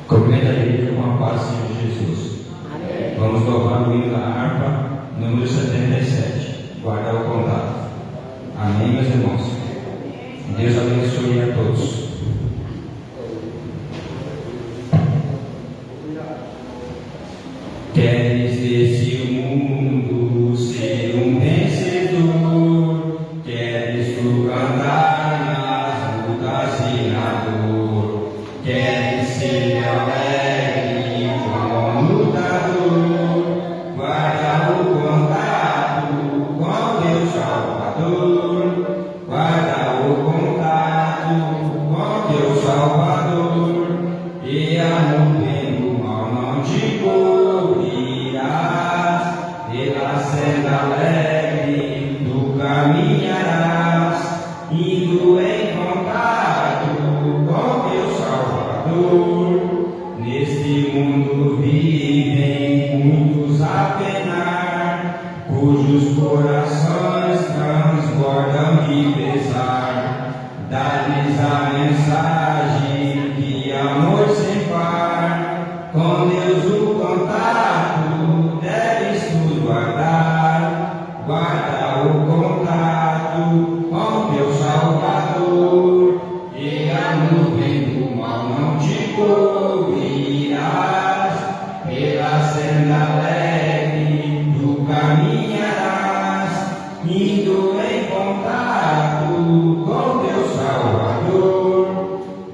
Cumprimento a igreja com a paz do Senhor Jesus. Amém. Vamos louvar o hino da harpa, número 77. Guardar o contato. Amém, meus irmãos? Deus abençoe a todos. Queres desse mundo ser um vencedor? Queres tu andar nas lutas e na dor? Queres ser alegre como um lutador? Guarda o contato com Deus Salvador. Guarda o contato com Deus Salvador. E a nuvem do mal não te cobrirás. Pela senda alegre tu caminharás, indo em contato com Deus Salvador. Neste mundo vivem muitos a penar, cujos corações transbordam de pesar. Dá-lhes a mensagem de amor sem par. Com Deus o contato deves tu guardar. Guarda o contato com teu Salvador. E a nuvem do mal não te cobrirás. Pela senda alegre tu caminharás, indo em contato com teu Salvador.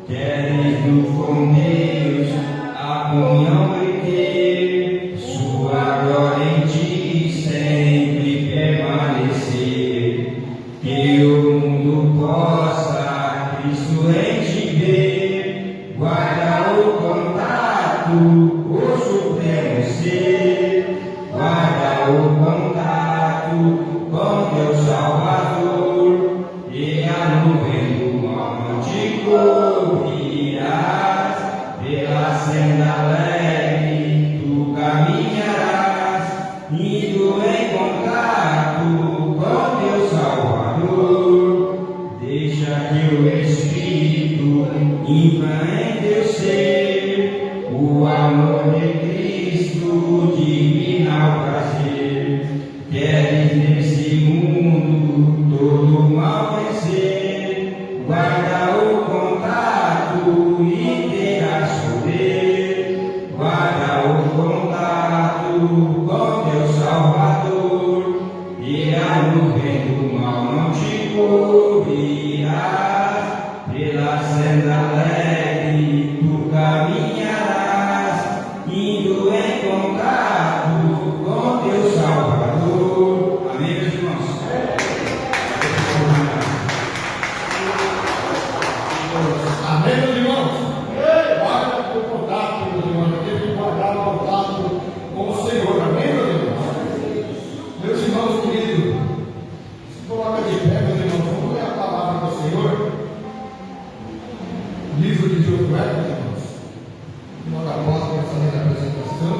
Queres no com Deus a comunhão e ter sua glória em ti sempre permanecer. Que o mundo possa Cristo em ti ver. Guarda o contato, o supremo ser. Guarda o contato com teu Salvador. E a nuvem do mal não te cobrirás. Pela senda alegre tu caminharás, indo em contato com teu Salvador. Deixa que o Espírito impa em teu ser o amor de Cristo, divinal prazer. Queres nesse mundo todo mal vencer? Guarda o contato e terás poder. Guarda o contato com teu Salvador. E a nuvem do mal não te cobrirás. Pela senda alegre tu caminharás, indo em contato com teu Salvador. Amém, meus irmãos? Amém, meus irmãos? Guarda o contato, meus irmãos. Tem que guardar o contato com o Senhor. Amém, meus irmãos? Meus irmãos queridos, se coloca de pé, meus irmãos. Vamos ler a palavra do Senhor. Livro de Josué, meus irmãos. Nós após fazer a apresentação.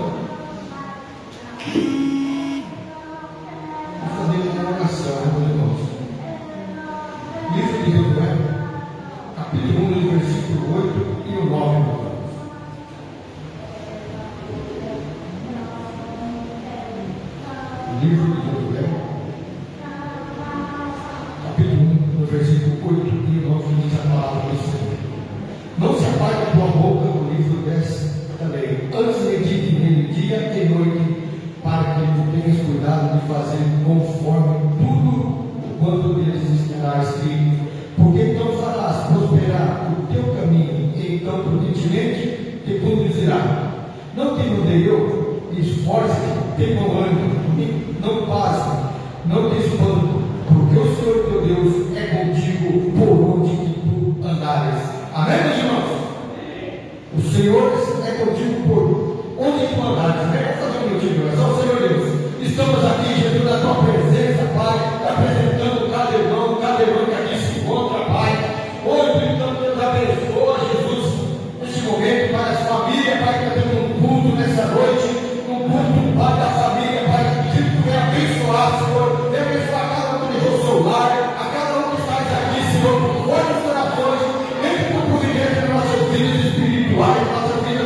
Vamos fazer uma oração, meus irmãos. Livro de Josué, capítulo 1, versículo 8 e o 9, meus irmãos. Livro de Josué, capítulo 1, versículo 8 e o 9, diz a palavra do Senhor. Não se apague a tua boca do livro desta lei, antes medite nele dia e noite, para que tu tenhas cuidado de fazer conforme tudo quanto deles está escrito. Porque então farás prosperar o teu caminho, e então prudentemente te conduzirá. Não te mandei eu? Esforce-te, tenha bom ânimo, não passe, não te espanto, porque o Senhor teu Deus é contigo por onde que tu andares. Amém, meus irmãos? O Senhor é contigo por onde tu andares. Vamos fazer um minutinho, é só o Senhor Deus. Estamos aqui, Jesus, na tua presença, Pai, apresentando cada irmão que aqui se encontra, Pai. Hoje, então, Deus abençoa, Jesus, neste momento, Pai, as famílias, Pai, que está tendo um culto nessa noite, um culto, Pai, da família, Pai, que tu venha abençoar, Senhor, venha abençoar cada um que deixou o seu lar, a cada um que está aqui, Senhor, olha os corações, entre com providência nas nossas vidas espirituais, nossa vida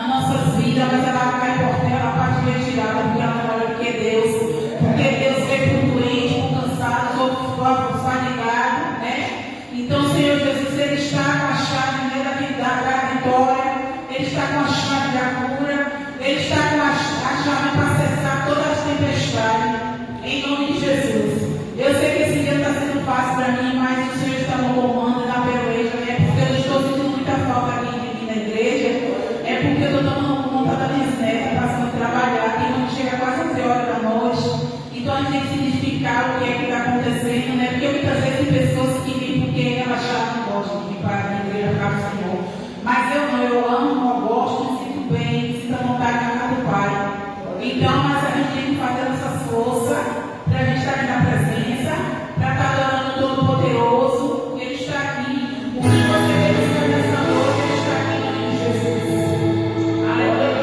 nas nossas vidas, mas ela cai por terra, ela parte retirada, porque ela não olha porque Deus vê por doente, por cansado, por fadigado, né? Então, Senhor Jesus, Ele está com a chave, né, da vitória, Ele está com a chave da cura, Ele está com a chave para cessar todas as tempestades, em nome de Jesus. Eu sei que esse dia está sendo fácil para mim, mas o Senhor está no comando, na peleja, é porque eu estou sentindo muita falta aqui na igreja, é porque eu estou tomando conta da minha neta, passando a trabalhar, e quando chega quase 11 horas da noite, então a gente tem que significar o que é que está acontecendo, né? Porque muitas vezes tem pessoas que vêm porque elas já não gostam de vir para a igreja para o Senhor. Mas eu não, eu amo, eu gosto, me sinto bem, me sinto à vontade na casa do Pai. Então, mas a gente tem que fazer nossas forças para a gente estar aqui na presença, para estar adorando o Todo-Poderoso. Ele está aqui. O que você precisa nessa noite, Ele está aqui em nome de Jesus. Aleluia.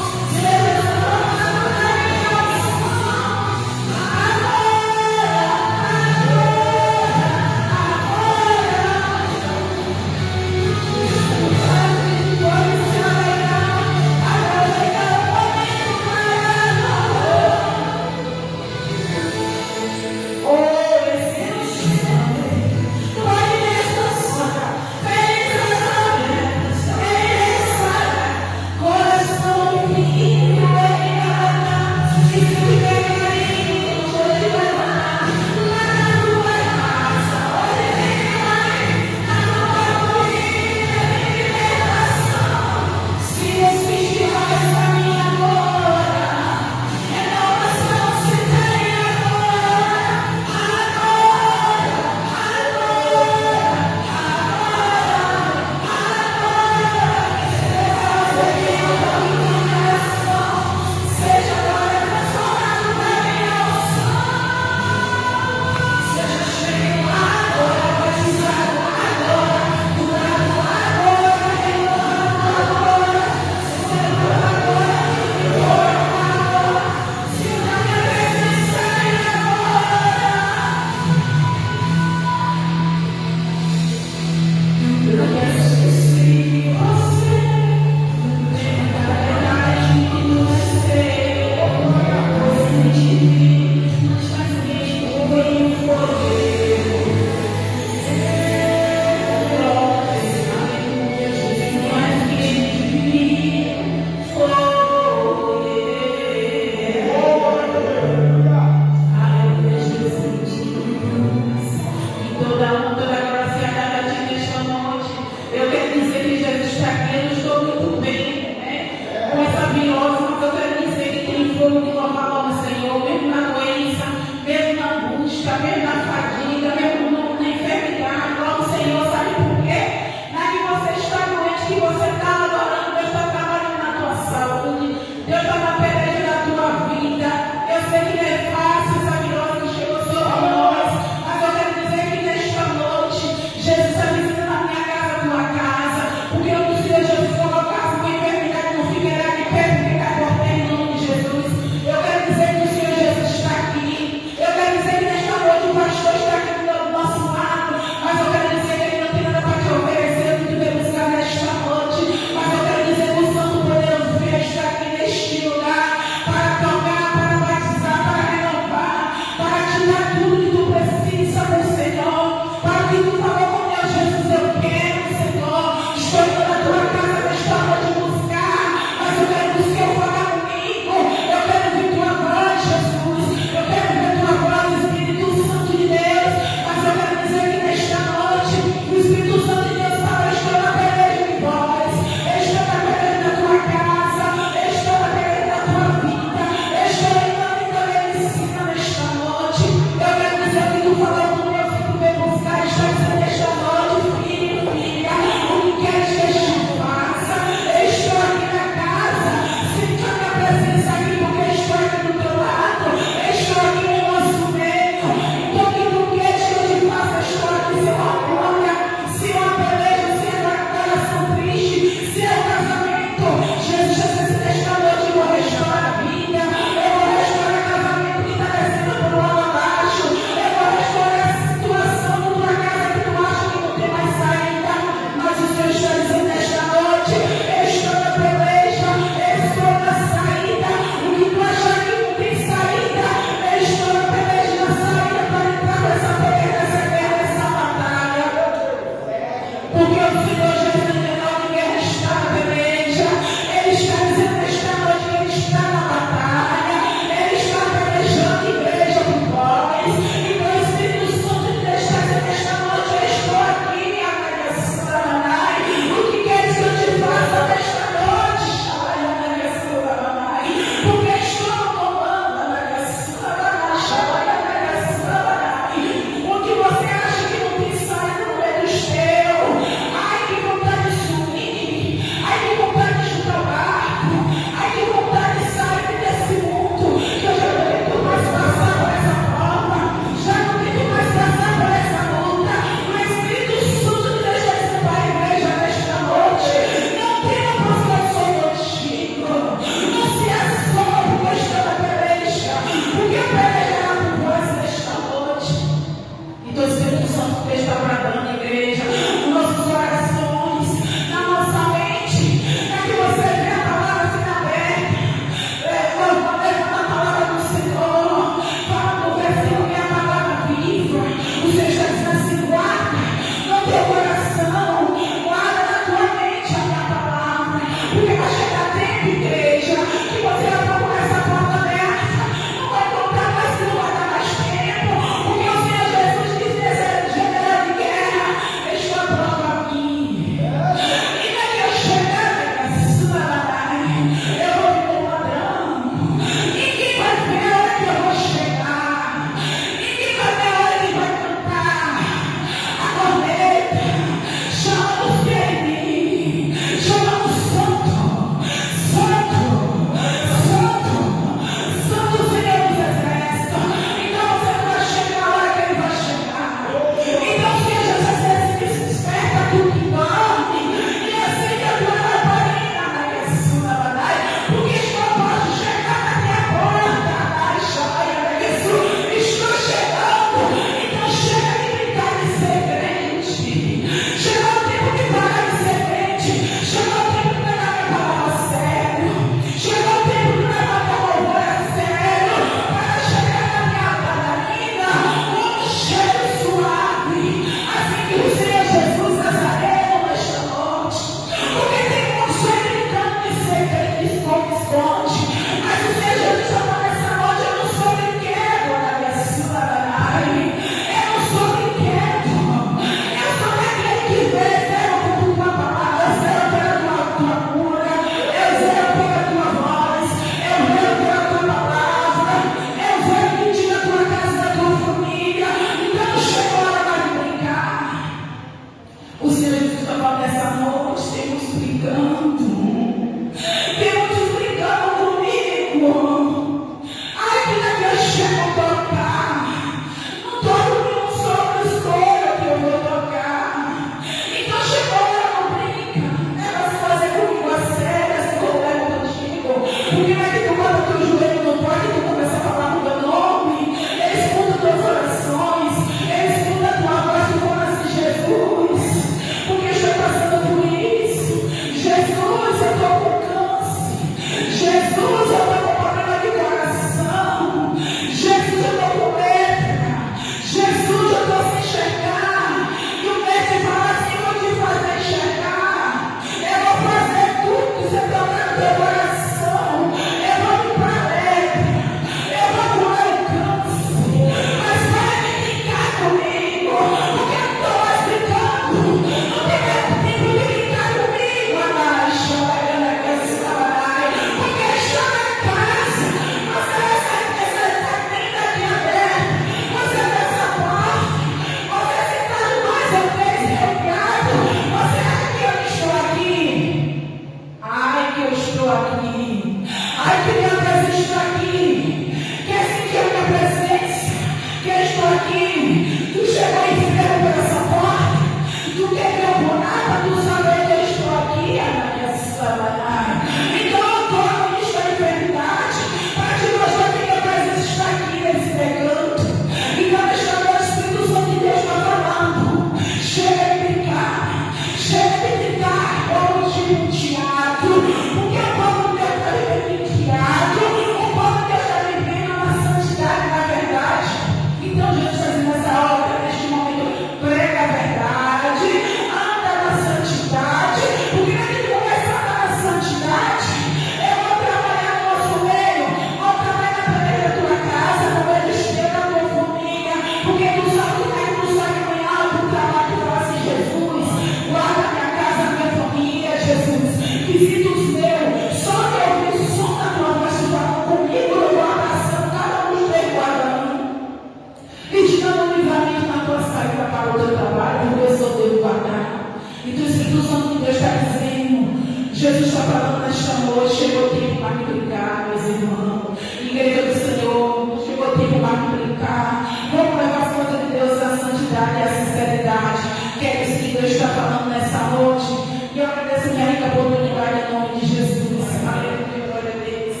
Jesus está falando nesta noite, chegou o tempo para multiplicar, meus irmãos. Igreja do Senhor, chegou o tempo para multiplicar. Vamos levar as coisas de Deus à santidade e à sinceridade. Que é isso que Deus está falando nessa noite. E eu agradeço a minha rica oportunidade em nome de Jesus. Aleluia, glória a Deus.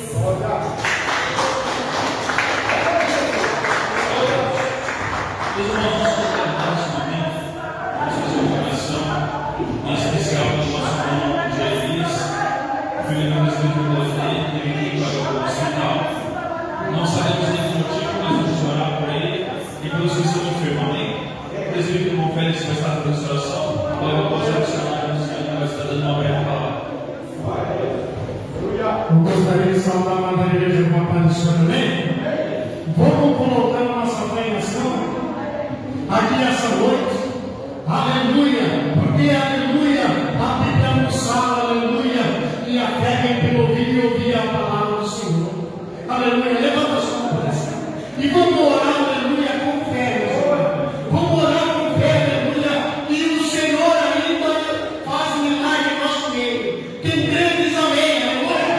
Os irmãos nesse momento, vamos fazer uma oração em especial do nosso irmão Jeremias. O filho do presbítero dele teve que ir para o hospital. Não sabemos nenhum motivo, mas vamos orar por ele e pelos que estão enfermos. Amém? O presbítero irmão Félix vai estar na restauração. Logo após a restauração, o Senhor vai estar dando uma breve palavra. Eu gostaria de saudar a amada igreja com a paz do Senhor, amém? Vamos colocar a nossa fé em ação aqui essa noite, aleluia, porque aleluia, a Bíblia nos fala, aleluia, e a fé vem pelo ouvir e ouvir a palavra do Senhor, aleluia. Levanta a sua mão e vamos orar, aleluia, com fé, meu Senhor. Vamos orar com fé, aleluia, e o Senhor ainda faz milagre em nosso meio. Tem grandes amém, aleluia.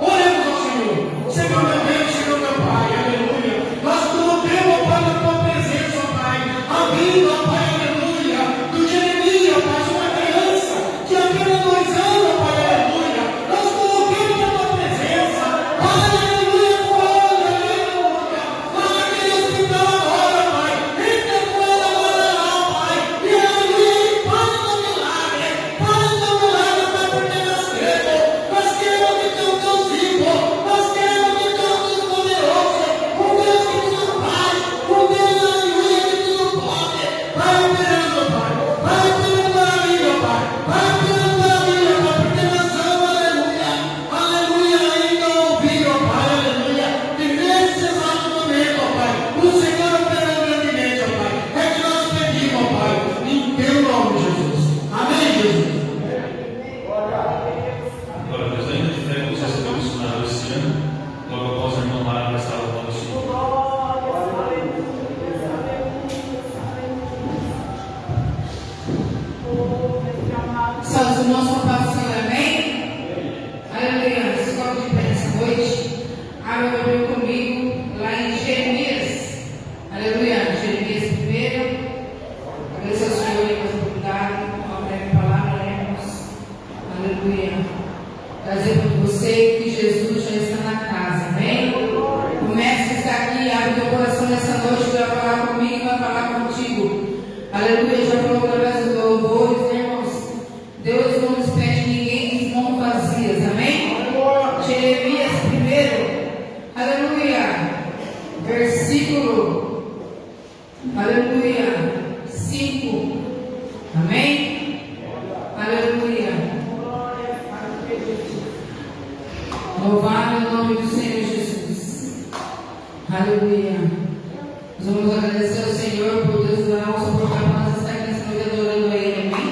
Oremos ao Senhor, Senhor meu Deus, Senhor meu Pai, aleluia. Nós colocamos, Pai, na tua presença, Pai, a vida, Pai, aleluia, do Jeremias, Pai, uma criança de apenas 2 anos, Pai, aleluia. Nós colocamos na tua presença, Pai, aleluia, aleluia. Nós naquele hospital agora, Pai, entra com ela agora lá, Pai, e aleluia, para o milagre, Pai, porque nós queremos que teu Deus vivo, nós queremos que teu Deus poderoso, um Deus que nos faz, um Deus, aleluia, que tudo pode. Vai operando, Pai, vai operando maravilha, Pai, vai operando maravilha, Pai, porque nós vamos, aleluia, aleluia, ainda ouvir, ó Pai, aleluia, e nesse exato momento, ó Pai, o Senhor operando grandemente, ó Pai, é que nós pedimos, ó Pai, em teu nome, Jesus, amém, Jesus. Glória a Deus, ainda de fé, você recebeu o missionário esse ano. Logo após a irmã Mara estar louvando o Senhor. São os irmãos com a paz do Senhor, amém? Aleluia. Escola de pé essa noite. Abra a Bíblia comigo lá em Jeremias. Aleluia. Jeremias 1. Agradeço ao Senhor pela oportunidade, uma breve palavra, irmãos. Aleluia. Trazer para você que Jesus já está na casa, amém? O mestre está aqui, abre teu coração nessa noite, vai falar comigo e vai falar contigo. Aleluia. Já falou através dos louvores, né, irmãos? Deus não despede ninguém de mãos vazias, amém? Jeremias 1, aleluia, versículo, aleluia, 5, amém? Aleluia. Louvado o nome do Senhor Jesus. Aleluia. Nós vamos agradecer ao Senhor por Deus dar a nossa proclamação, estar aqui nessa noite adorando a Ele, amém?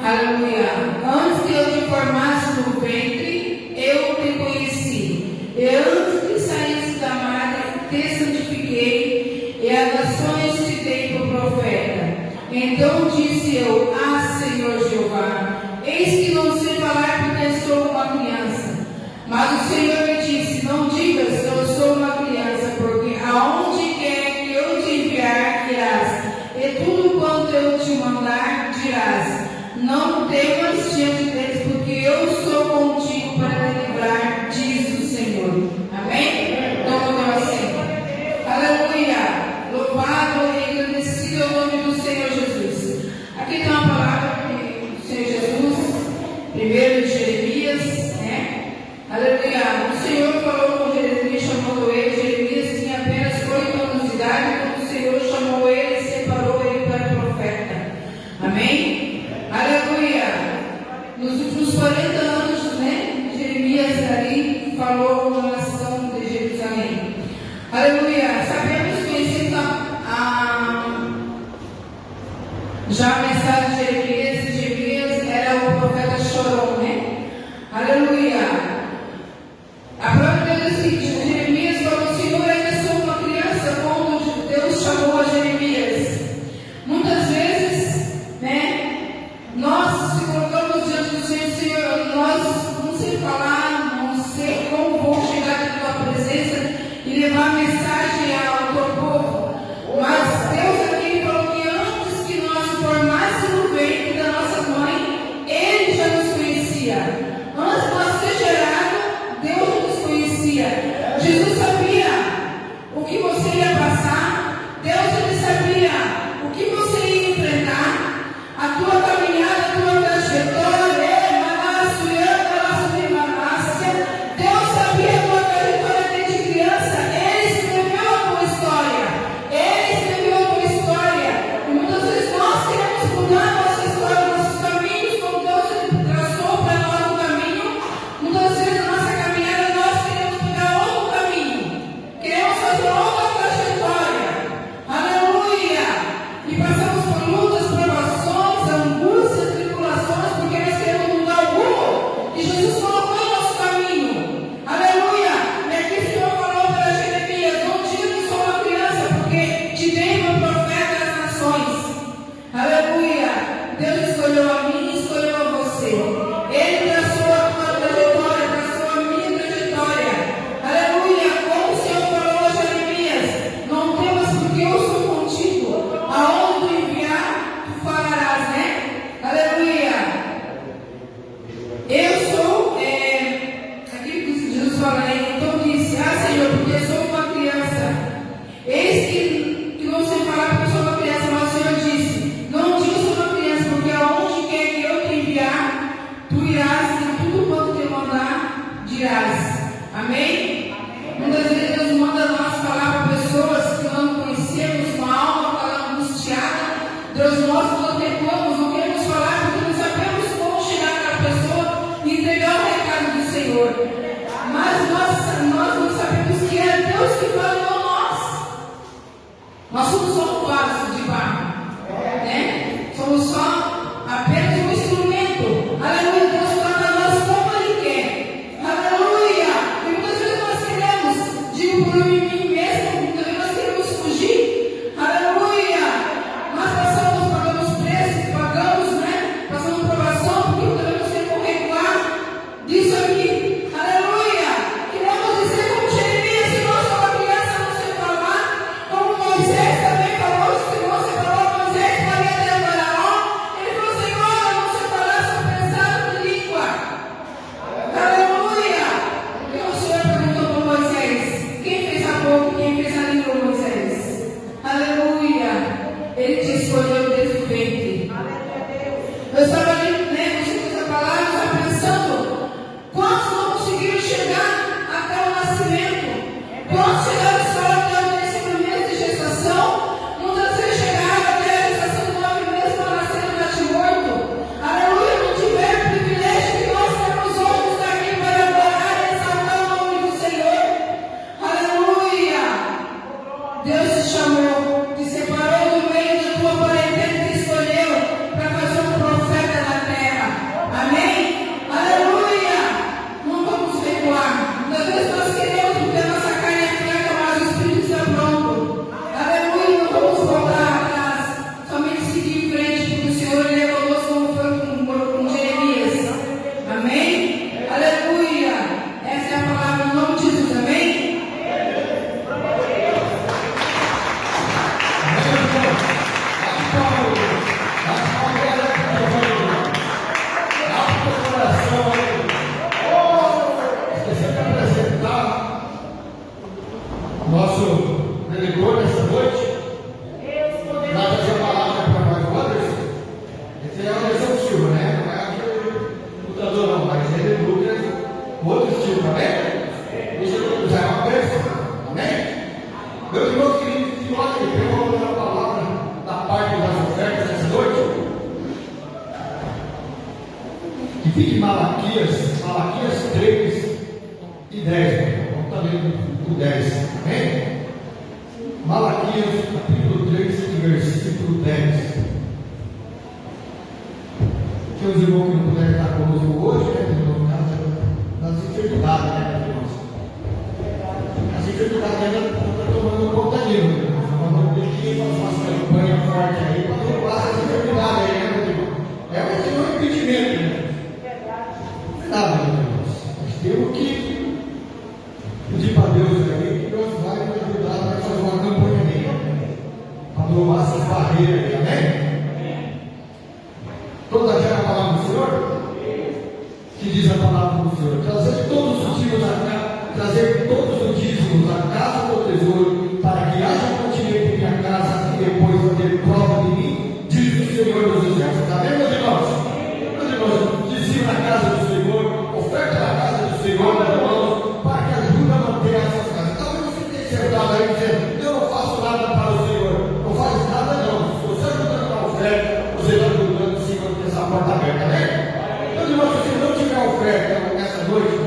Aleluia. Antes que eu te formasse no ventre, eu te conheci. E antes que saísse da madre, te santifiquei, e as nações te dei por profeta. Então disse eu: Ah, Senhor Jeová, eis que não sei falar porque sou uma criança. Mas o Senhor me disse: Não digas eu sou uma criança, porque aonde quer que eu te enviar, irás, e tudo quanto eu te mandar, dirás. Não temas diante deles, porque eu sou contigo para te livrar, diz o Senhor. Amém? Então vamos assim. Aleluia. Louvado e agradecido é o nome do Senhor Jesus. Aqui tem uma palavra do Senhor Jesus, primeiro de Jeremias, né? Aleluia. O Senhor falou com Jeremias, chamando ele. Jeremias tinha apenas 8 anos de idade, quando o Senhor chamou ele e separou ele para profeta. Amém? Aleluia. Nos últimos 40 anos, né? Jeremias ali falou com a nação de Jerusalém. Aleluia. Sabemos, conhecemos já a mensagem de Jeremias. Jeremias era o profeta chorão, né? Aleluia. A própria Deus disse: Jeremias falou: Senhor, ainda sou uma criança, quando Deus chamou a Jeremias. Muitas vezes, né? Nós se colocamos diante do Senhor: Senhor, levar a mensagem ao teu povo. Mas Deus aqui falou que antes que nós formássemos no ventre da nossa mãe, Ele já nos conhecia. Antes de nós ser gerado, Deus nos conhecia. Jesus sabia o que você ia passar. Deus ele sabia o que você ia enfrentar. A tua caminhada, a tua trajetória. Deus sabia a tua trajetória desde criança. Ele escreveu a tua história. Ele escreveu a tua história. E muitas vezes nós queremos mudar a nossa história, nossos caminhos, como Deus traçou para nós no caminho. Muitas vezes na nossa caminhada nós queremos pegar outro caminho. Queremos fazer outra trajetória. Aleluia! E passamos por lutas, provações, angústias, tribulações, porque nós queremos mudar o rumo. E Jesus colocou em nosso caminho. Aleluia! E aqui o Senhor falou para Jeremias: não diga que sou uma criança, porque te dei meu profeta das nações. Aleluia! Deus escolheu a mim e escolheu a você. Ele traçou a tua trajetória, traçou a minha trajetória. Aleluia! Como o Senhor falou a Jeremias: não temas, porque eu sou contigo. Aonde tu enviar, tu falarás, né? Aleluia! Eu sou, aquilo que Jesus fala, né? Então disse: ah, Senhor, porque sou uma criança. Eis que não sei falar porque sou uma criança, mas o Senhor disse: não diga sou uma criança, porque aonde quer que eu te enviar, tu irás, e tudo quanto te mandar, dirás. Amém? Muitas vezes Deus manda nós falar para pessoas que não conhecemos, uma alma que está angustiada. Deus mostra, não tentamos, não queremos falar, porque não sabemos como chegar àquela pessoa e entregar o recado do Senhor. Mas nós não sabemos que é Deus que fala, não nós. Nós somos só um vaso de barro, né? Somos só apenas um instrumento. Aleluia! Deus trata nós como Ele quer. Aleluia! E muitas vezes nós queremos, digo por mim mesmo, muitas vezes nós queremos fugir. Aleluia! Nós pagamos preço, pagamos, né? Passamos provação, porque muitas vezes nós queremos recuar disso aqui. Aleluia! Queremos dizer como Jeremias: se nós somos uma criança, não sei falar, como Moisés também falou, se você falou, Moisés faria até o Faraó. Ele falou: Senhor, eu não sei falar, sou pensado de língua. Aleluia! E o Senhor perguntou para Moisés: quem fez a boca, quem fez a língua, Moisés? Aleluia! Ele te escolheu desde o ventre. Eu estava ali, né, com essa palavra, eu estava pensando: quantos não conseguiram chegar até o nascimento? Quantos chegaram só até o 10º mês de gestação? Muitas vezes chegaram até a gestação de 9 meses para nascer no natimorto. Aleluia! Não tiveram o privilégio que nós temos hoje de estar aqui para adorar e exaltar o nome do Senhor. Aleluia! Deus te chamou, te separou do meio da tua parentela e te escolheu para fazer um profeta na terra. Amém? Aleluia! Não vamos recuar. Muitas vezes nós queremos, porque a nossa carne é fraca, mas o Espírito está pronto. Aleluia! Não vamos voltar atrás. Somente seguir em frente, porque o Senhor levou conosco como foi com Jeremias. Amém? Aleluia! Essa é a palavra do nome de Jesus. Amém? Esqueci de apresentar nosso preletor nessa noite. Nós essa palavra para nós, o Anderson. Esse é o Anderson Silva, né? Não é aquele lutador, não, mas ele luta outro estilo, amém? Deixa eu usar uma bênção, amém? Meus irmãos queridos, que olha, eu vou dar a palavra da parte das ofertas nessa noite. Que fique Malaquias 3 e 10. Vamos estar lendo o 10, amém? Malaquias capítulo 3 e versículo 10. Que os irmãos que não puderem estar conosco hoje, né? No caso das enfermidades, né, meus irmãos? As enfermidades ainda estão tomando conta disso, né? Vamos ter que fazer uma campanha forte aí para derrubar essa enfermidade aí, né, meu irmão? É um impedimento, né? Nada, meus irmãos. Nós temos que pedir para Deus aí que Deus vai diz a palavra do Senhor: trazer todos os dízimos à casa do tesouro, para que haja mantimento em minha casa, e depois vou ter prova de mim, diz o Senhor dos Exércitos. Amém, meus irmãos? Meus irmãos, dízimo na casa do Senhor, oferta na casa do Senhor, meus irmãos, para que ajude a manter essas casas. Talvez você tenha sentado aí dizendo: eu não faço nada para o Senhor. Não faz nada, não. Se você ajudando na oferta, você está ajudando o Senhor a ter essa porta aberta, amém? Meus irmãos, se você não tiver oferta essa noite,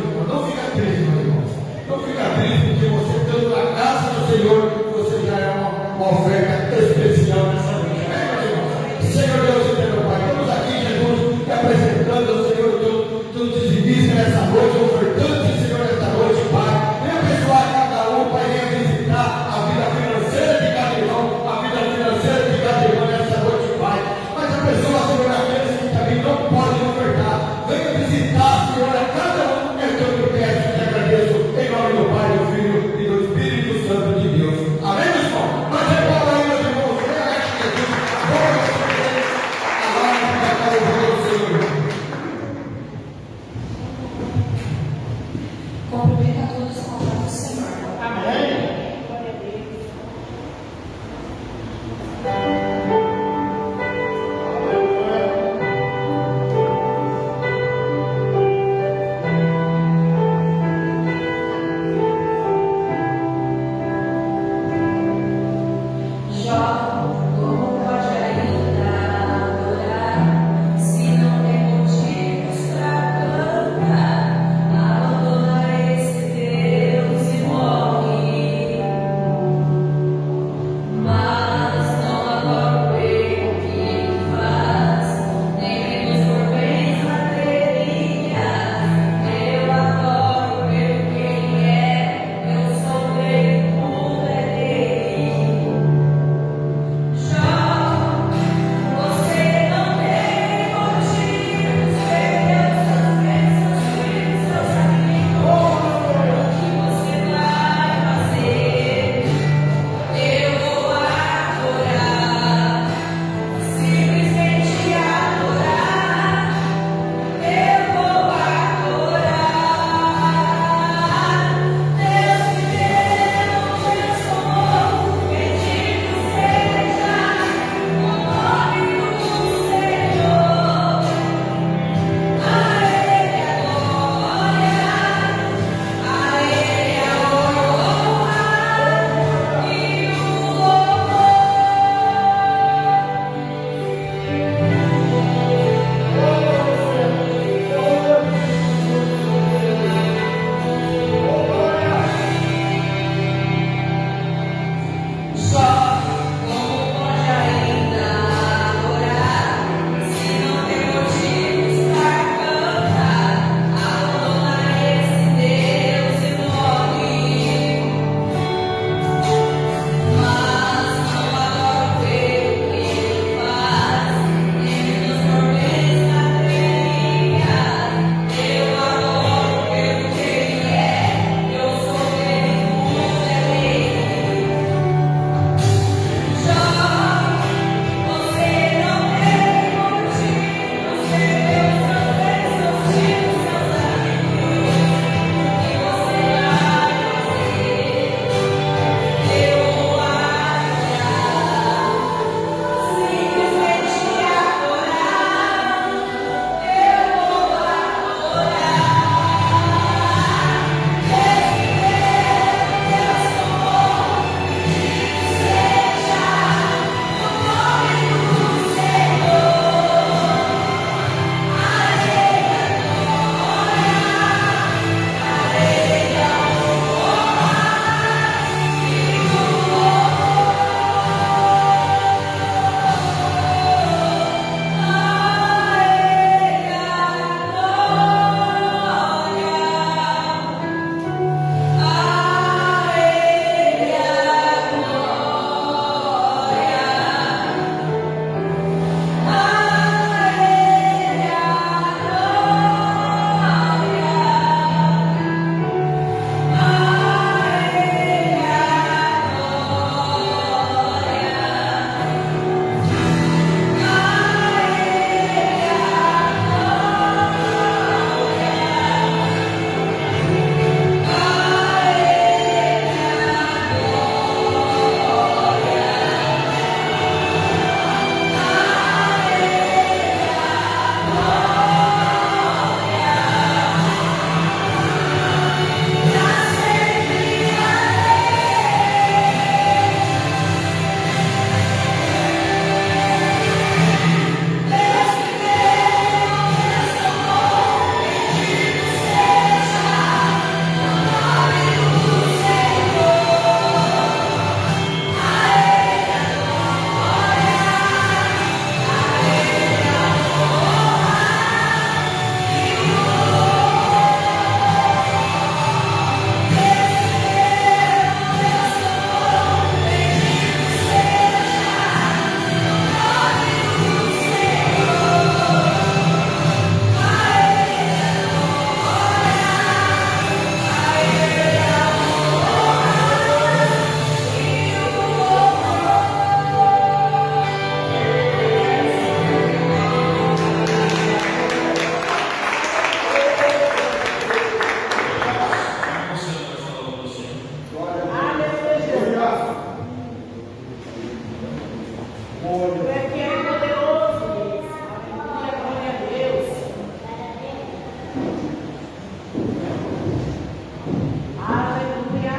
Aleluia.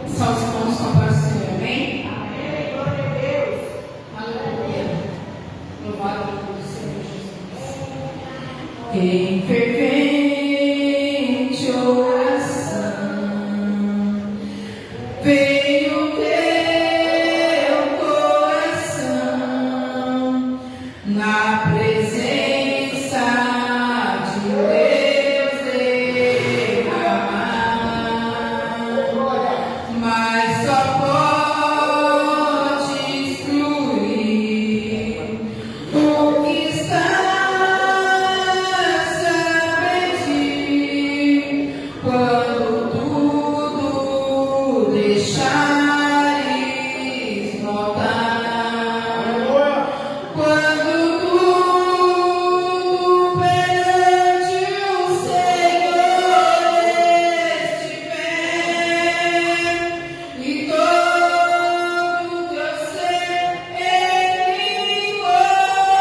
Só os irmãos são para o Senhor, amém? Amém. Glória a Deus. Aleluia. Louvado seja o Senhor Jesus. Em fervente oração, veio teu coração na presença de Deus derramar, mas só podes fluir o que estás a pedir quando tudo deixares voltar. Quando tudo perante o Senhor estiver e todo teu ser Ele controlar,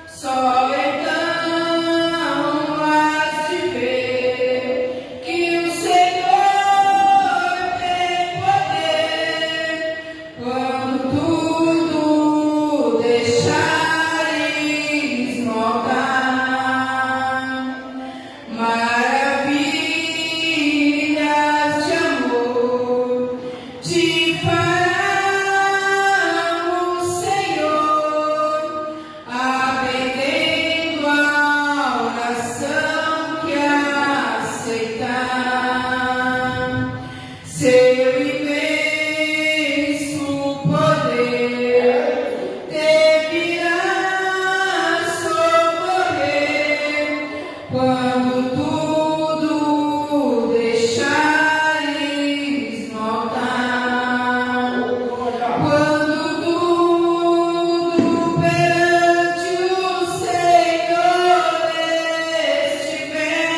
só então has de ver que o Senhor tem poder. Quando tudo deixares voltar, maravilhas de amor te fará o Senhor, atendendo a oração que aceitar. Seu imenso poder te virá socorrer quando tudo deixares voltar. Quando tudo perante o Senhor estiver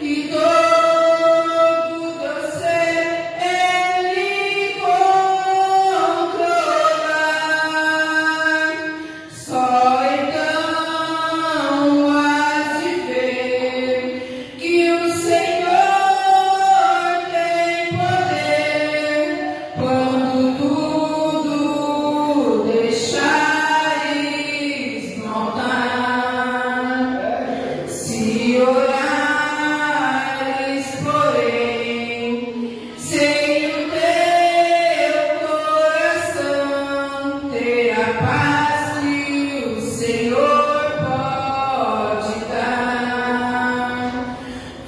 e todo teu ser Ele controlar, só então has de ver que o Senhor tem poder. Quando tudo deixares voltar, se orares, porém, sem o teu coração, terá paz que o Senhor pode dar.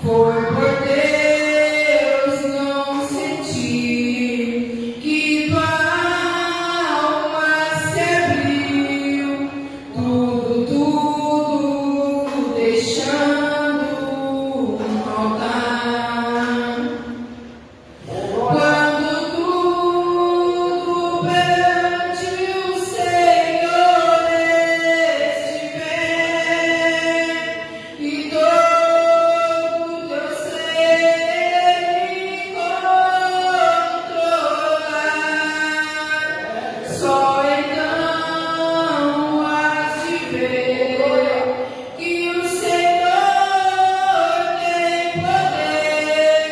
For por Deus não sentir que tua alma se abriu, tudo deixando voltar. Quando tudo perante o Senhor estiver e todo teu ser Ele controlar, só então has de ver que o Senhor tem poder.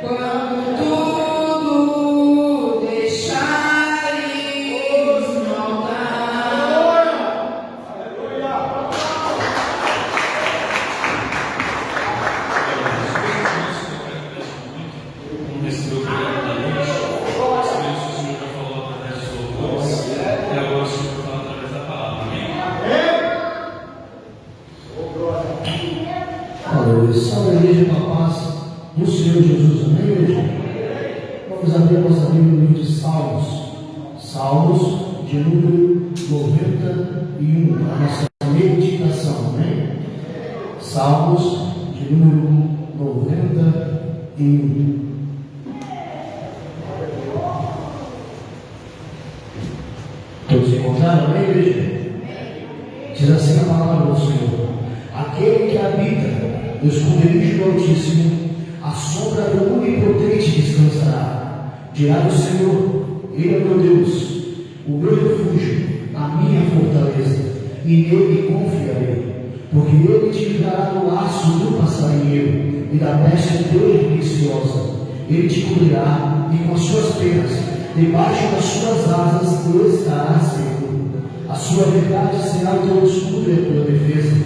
Quando tudo deixares voltar. Vamos receber o obrigado da noite. Sabemos que o Senhor já falou através dos louvores e agora o Senhor vai falar através da palavra. Amém? Aleluia. Salve a igreja com a paz do Senhor Jesus. Amém, igreja? Vamos abrir a nossa Bíblia no livro de Salmos. Salmos de número 91. A nossa meditação. Amém? Salmos de número 91. Todos encontraram, amém, igreja? Diz assim a palavra do Senhor: aquele que habita no esconderijo do Altíssimo, a sombra do Onipotente descansará. Dirá do Senhor: Ele é meu Deus, o meu refúgio, a minha fortaleza, e nele confiarei. Porque ele te livrará do laço do passarinheiro e da peste perniciosa. Ele te cobrirá e com as suas penas, debaixo das suas asas, estarás seguro. A sua verdade será o teu escudo e a tua defesa.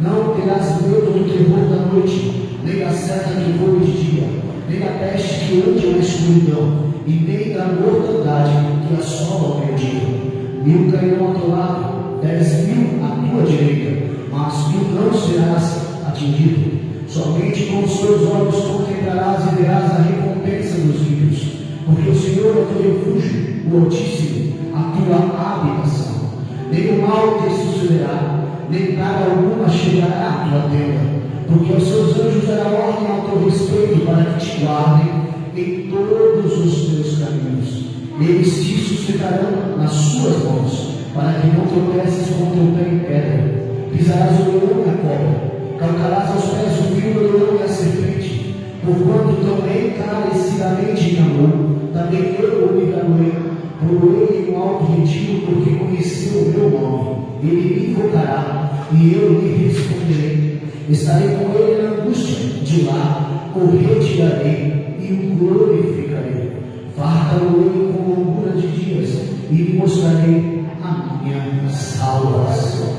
Não terás medo do terror da noite, nem da seta que voa de dia, nem da peste que ande na escuridão, e nem da mortandade que assola ao meio-dia. 1000 cairão ao teu lado, 10.000 à tua direita, mas tu não serás atingido. Somente com os teus olhos contemplarás e verás a recompensa dos ímpios, porque o Senhor é o teu refúgio, o Altíssimo, a tua habitação. Nem o mal te sucederá, nem praga alguma chegará à tua tenda, porque aos seus anjos dará ordem ao teu respeito para que te guardem em todos os teus caminhos. Eles te sustentarão nas suas mãos, para que não tropeces com o teu pé em pedra. Pisarás o leão e a cobra, calcarás aos pés o fio do leão e a serpente. Porquanto tão encarecidamente me amou, também eu o livrarei, por-ei em alto retiro, porque conheceu o meu nome. Ele me invocará, e eu lhe responderei. Estarei com ele na angústia, de lá o retirarei e o glorificarei. Farta-o-ei com longura de dias, e lhe mostrarei a minha salvação.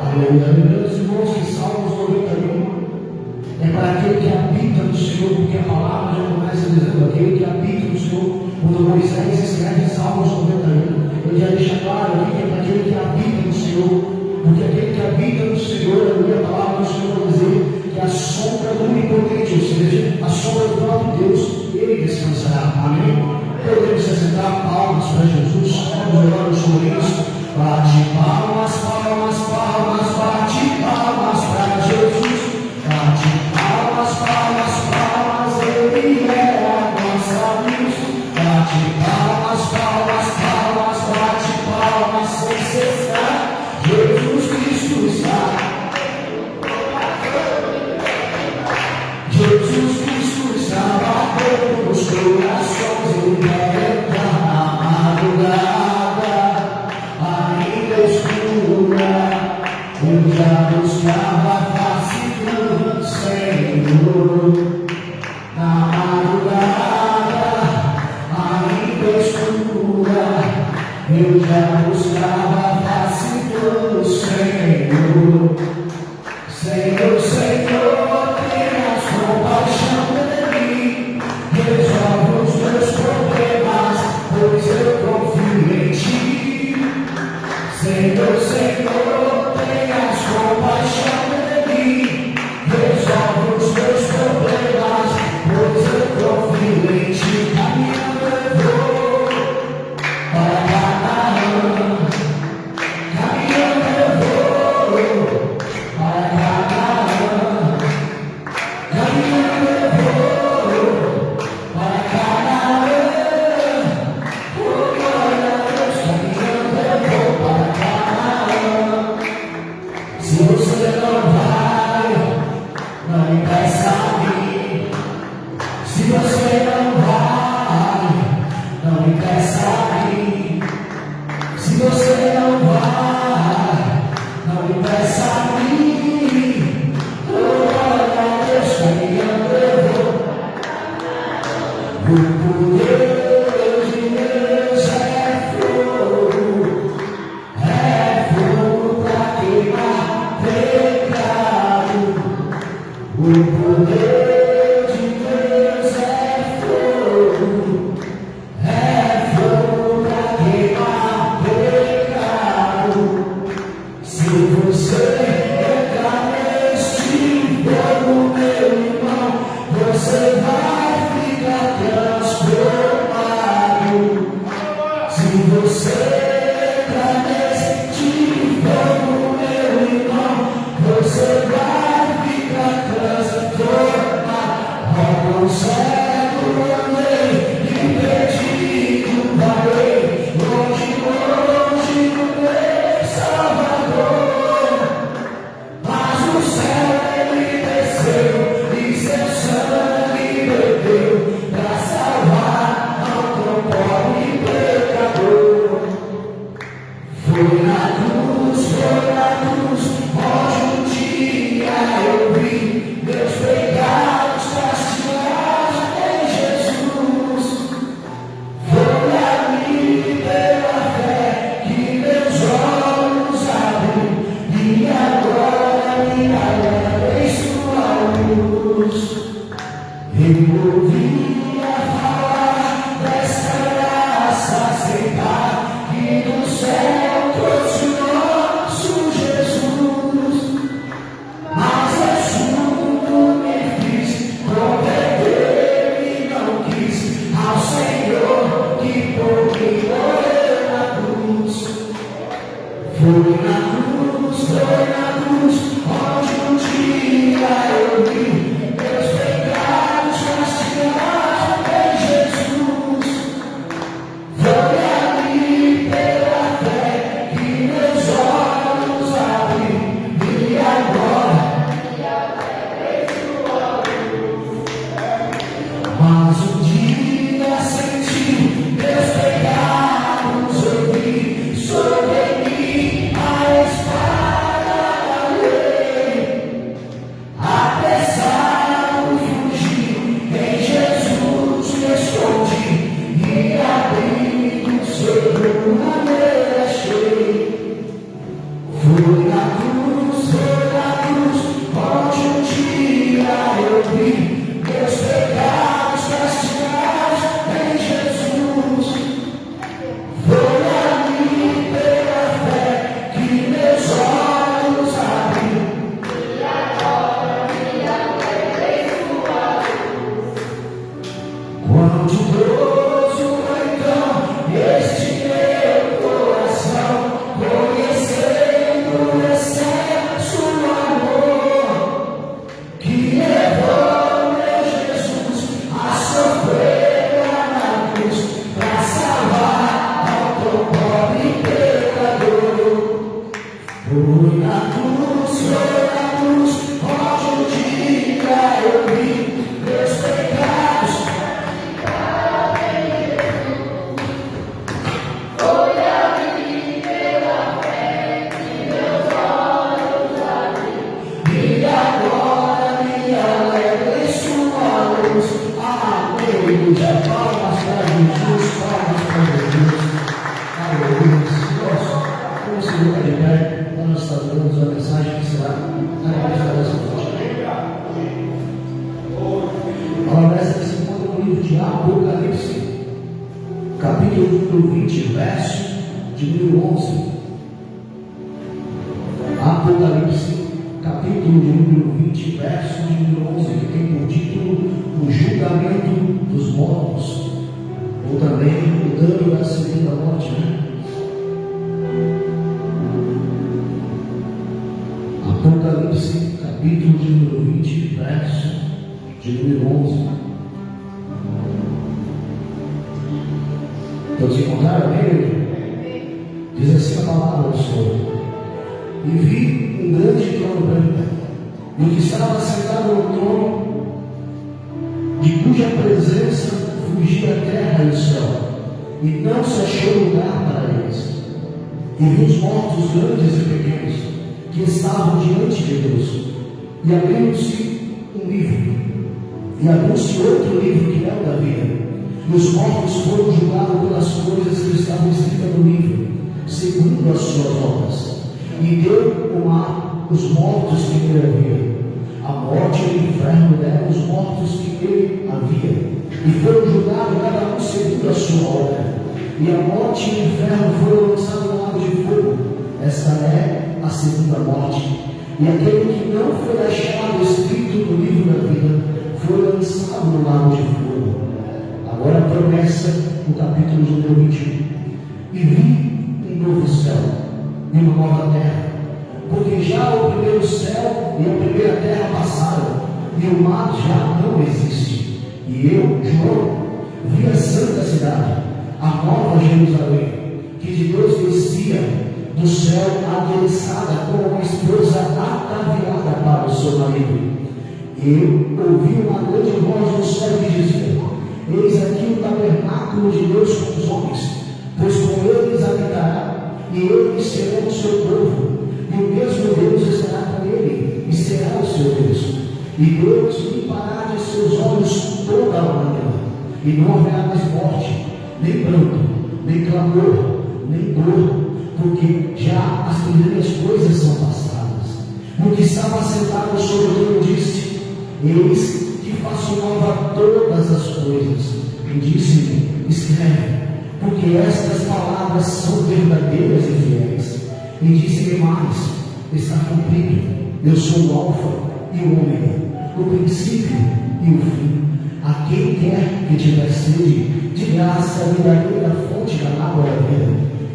Aleluia. Meus irmãos, que Salmos 91 é para aquele que habita no Senhor, porque a palavra já começa dizendo aquele que habita no Senhor. Quando Moisés escreve Salmos 91, ele já deixa claro aqui que é para aquele que habita no Senhor, porque aquele que habita no Senhor, a palavra do Senhor vai dizer que a sombra do Onipotente, ou seja, a sombra do próprio Deus, ele descansará. Amém? Podemos sentar, palmas para Jesus. Vamos orar os sorrisos. Bate palmas, palmas, palmas, bate palmas para Jesus. Bate palmas, palmas, palmas, ele é a nossa luz. Bate palmas, palmas, palmas, bate palmas sem cessar. Jesus Cristo está. Jesus Cristo está batendo nos corações. Ele quer entrar na madrugada, ainda escura. Eu já buscava a face do Senhor. Na madrugada, ainda escura, eu já buscava a face do Senhor. Senhor, Senhor, tenhas compaixão de mim, resolve os meus problemas, pois eu confio em ti. Senhor, Senhor, tenhas compaixão de mim, resolve os meus problemas, pois eu confio em ti. Caminhando eu vou para Canaã, caminhando eu vou para Canaã, caminhando eu vou para Canaã. Oh, glória a Deus, caminhando eu vou para Canaã. Se você não vai, não impeça a mim. Se você não vai, não impeça a mim. Se você não vai, não impeça a mim. Glória a Deus, caminhando eu vou. O poder de Deus é fogo para queimar pecado. O poder de Deus é fogo para queimar pecado. Se você entrar neste fogo, meu irmão, você vai ficar transformado. Se você entrar neste fogo, meu irmão, você vai ficar transformado. Ao cego andei, impedido parei, longe, longe do meu Salvador. Mas o céu ele desceu e seu sangue bebeu para salvar ao tão pobre pecador. Foi na cruz, foi na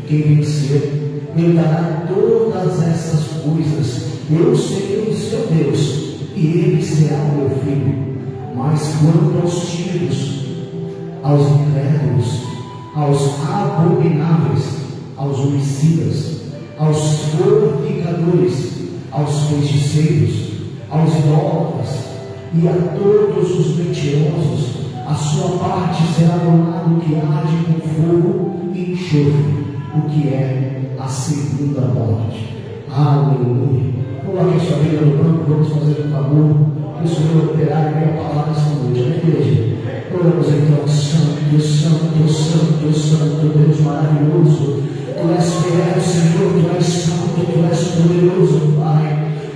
Quem vencer, ele dará todo eu serei o seu Deus, e ele será o meu filho. Mas quanto aos tímidos, aos incrédulos, aos abomináveis, aos homicidas, aos fornicadores, aos feiticeiros, aos idólatras e a todos os mentirosos, a sua parte será no lago que arde com fogo e enxofre, o que é a segunda morte. Aleluia. Coloque a sua vida no banco, vamos fazer um favor, que o Senhor operar em minha palavra essa noite, amém, igreja? Oramos então, Santo, Santo, Santo, Santo, Deus maravilhoso. Tu és fiel, Senhor, Tu és santo, Tu és poderoso, Pai.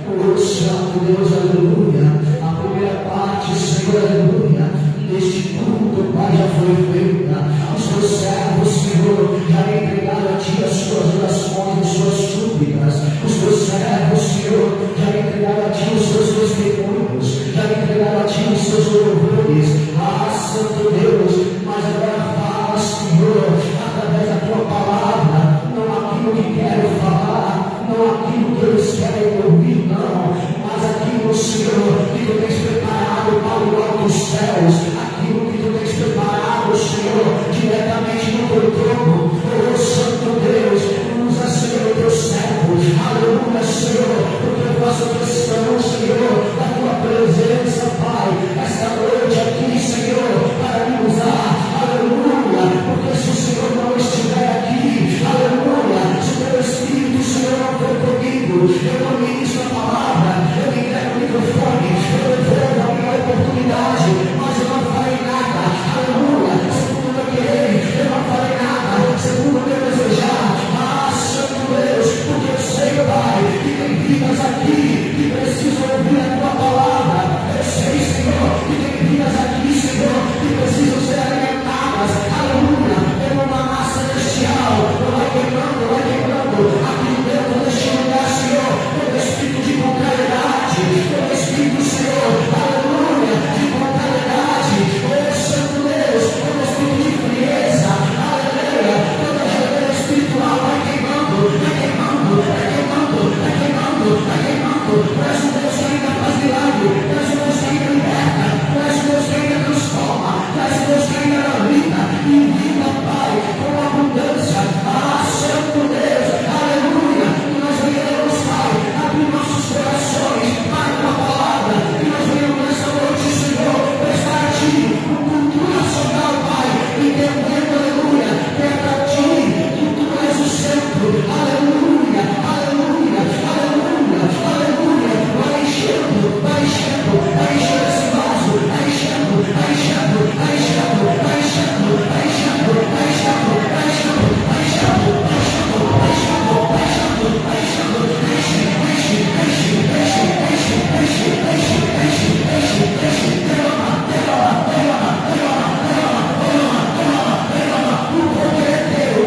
Oh, Santo Deus, aleluia. A primeira parte, Senhor, aleluia, deste culto, Pai, já foi feita. Os teus servos, Senhor, já entregaram a Ti as suas orações, as suas súplicas. Os teus servos, Senhor, já entregaram a Ti os seus testemunhos, já entregaram a Ti os seus louvores. Ah, Santo Deus, mas agora fala, Senhor, através da Tua palavra, não aquilo que quero falar, não aquilo que eles querem ouvir, não, mas aquilo, Senhor, que Tu tens preparado para o alto dos céus, aquilo que Tu tens preparado, Senhor, diretamente no Teu trono. Oh, Santo Deus, usa, Senhor, Teus servos, aleluia, Senhor, porque eu faço questão, Senhor, da Tua presença, Pai, esta noite aqui, Senhor, para me usar, aleluia, porque se o Senhor não estiver aqui, aleluia, se o Teu Espírito, Senhor, não for comigo, eu não ministro a palavra, eu me entrego o microfone, eu devolvo a minha oportunidade, mas eu não farei nada, aleluia, segundo o meu querer, eu não farei nada, segundo o meu desejar. Ah, Santo Deus, porque eu sei, Pai, que tem vidas aqui que precisam ouvir a Tua palavra. Eu sei, Senhor, que tem vidas aqui, Senhor, que precisam ser alimentadas, aleluia, por uma massa celestial. Vai queimando, aqui dentro deste lugar, Senhor, todo espírito de contrariedade, todo espírito, Senhor, aleluia, de contrariedade. Oh, Santo Deus, todo espírito de frieza, aleluia, toda geleira espiritual vai queimando, vai queimando, vai queimando, vai queimando, vai queimando. Tu és um Deus que ainda faz milagre, Tu és um Deus que ainda liberta, Tu és um Deus que ainda transforma, Tu és um Deus que ainda dá vida, e vida, Pai, com abundância. Ah, Santo Deus, aleluia, que nós venhamos, Pai, abrir nossos corações para a Tua palavra, que nós venhamos nessa noite, Senhor, prestar a Ti um culto nacional, Pai, entendendo, aleluia, que é para Ti, que Tu és o centro, aleluia, aleluia, aleluia, aleluia. Vai enchendo, vai enchendo, vai enchendo esse vaso, vai enchendo, vai enchendo, vai enchendo, vai enchendo, vai enchendo, vai enchendo, vai enchendo, vai enchendo, vai enchendo, vai enchendo, vai enchendo, vai enchendo, enche, enche, enche, enche, enche, enche, enche, enche, enche, enche, derrama, derrama, derrama, derrama, derrama, derrama, derrama, derrama, o poder é Teu.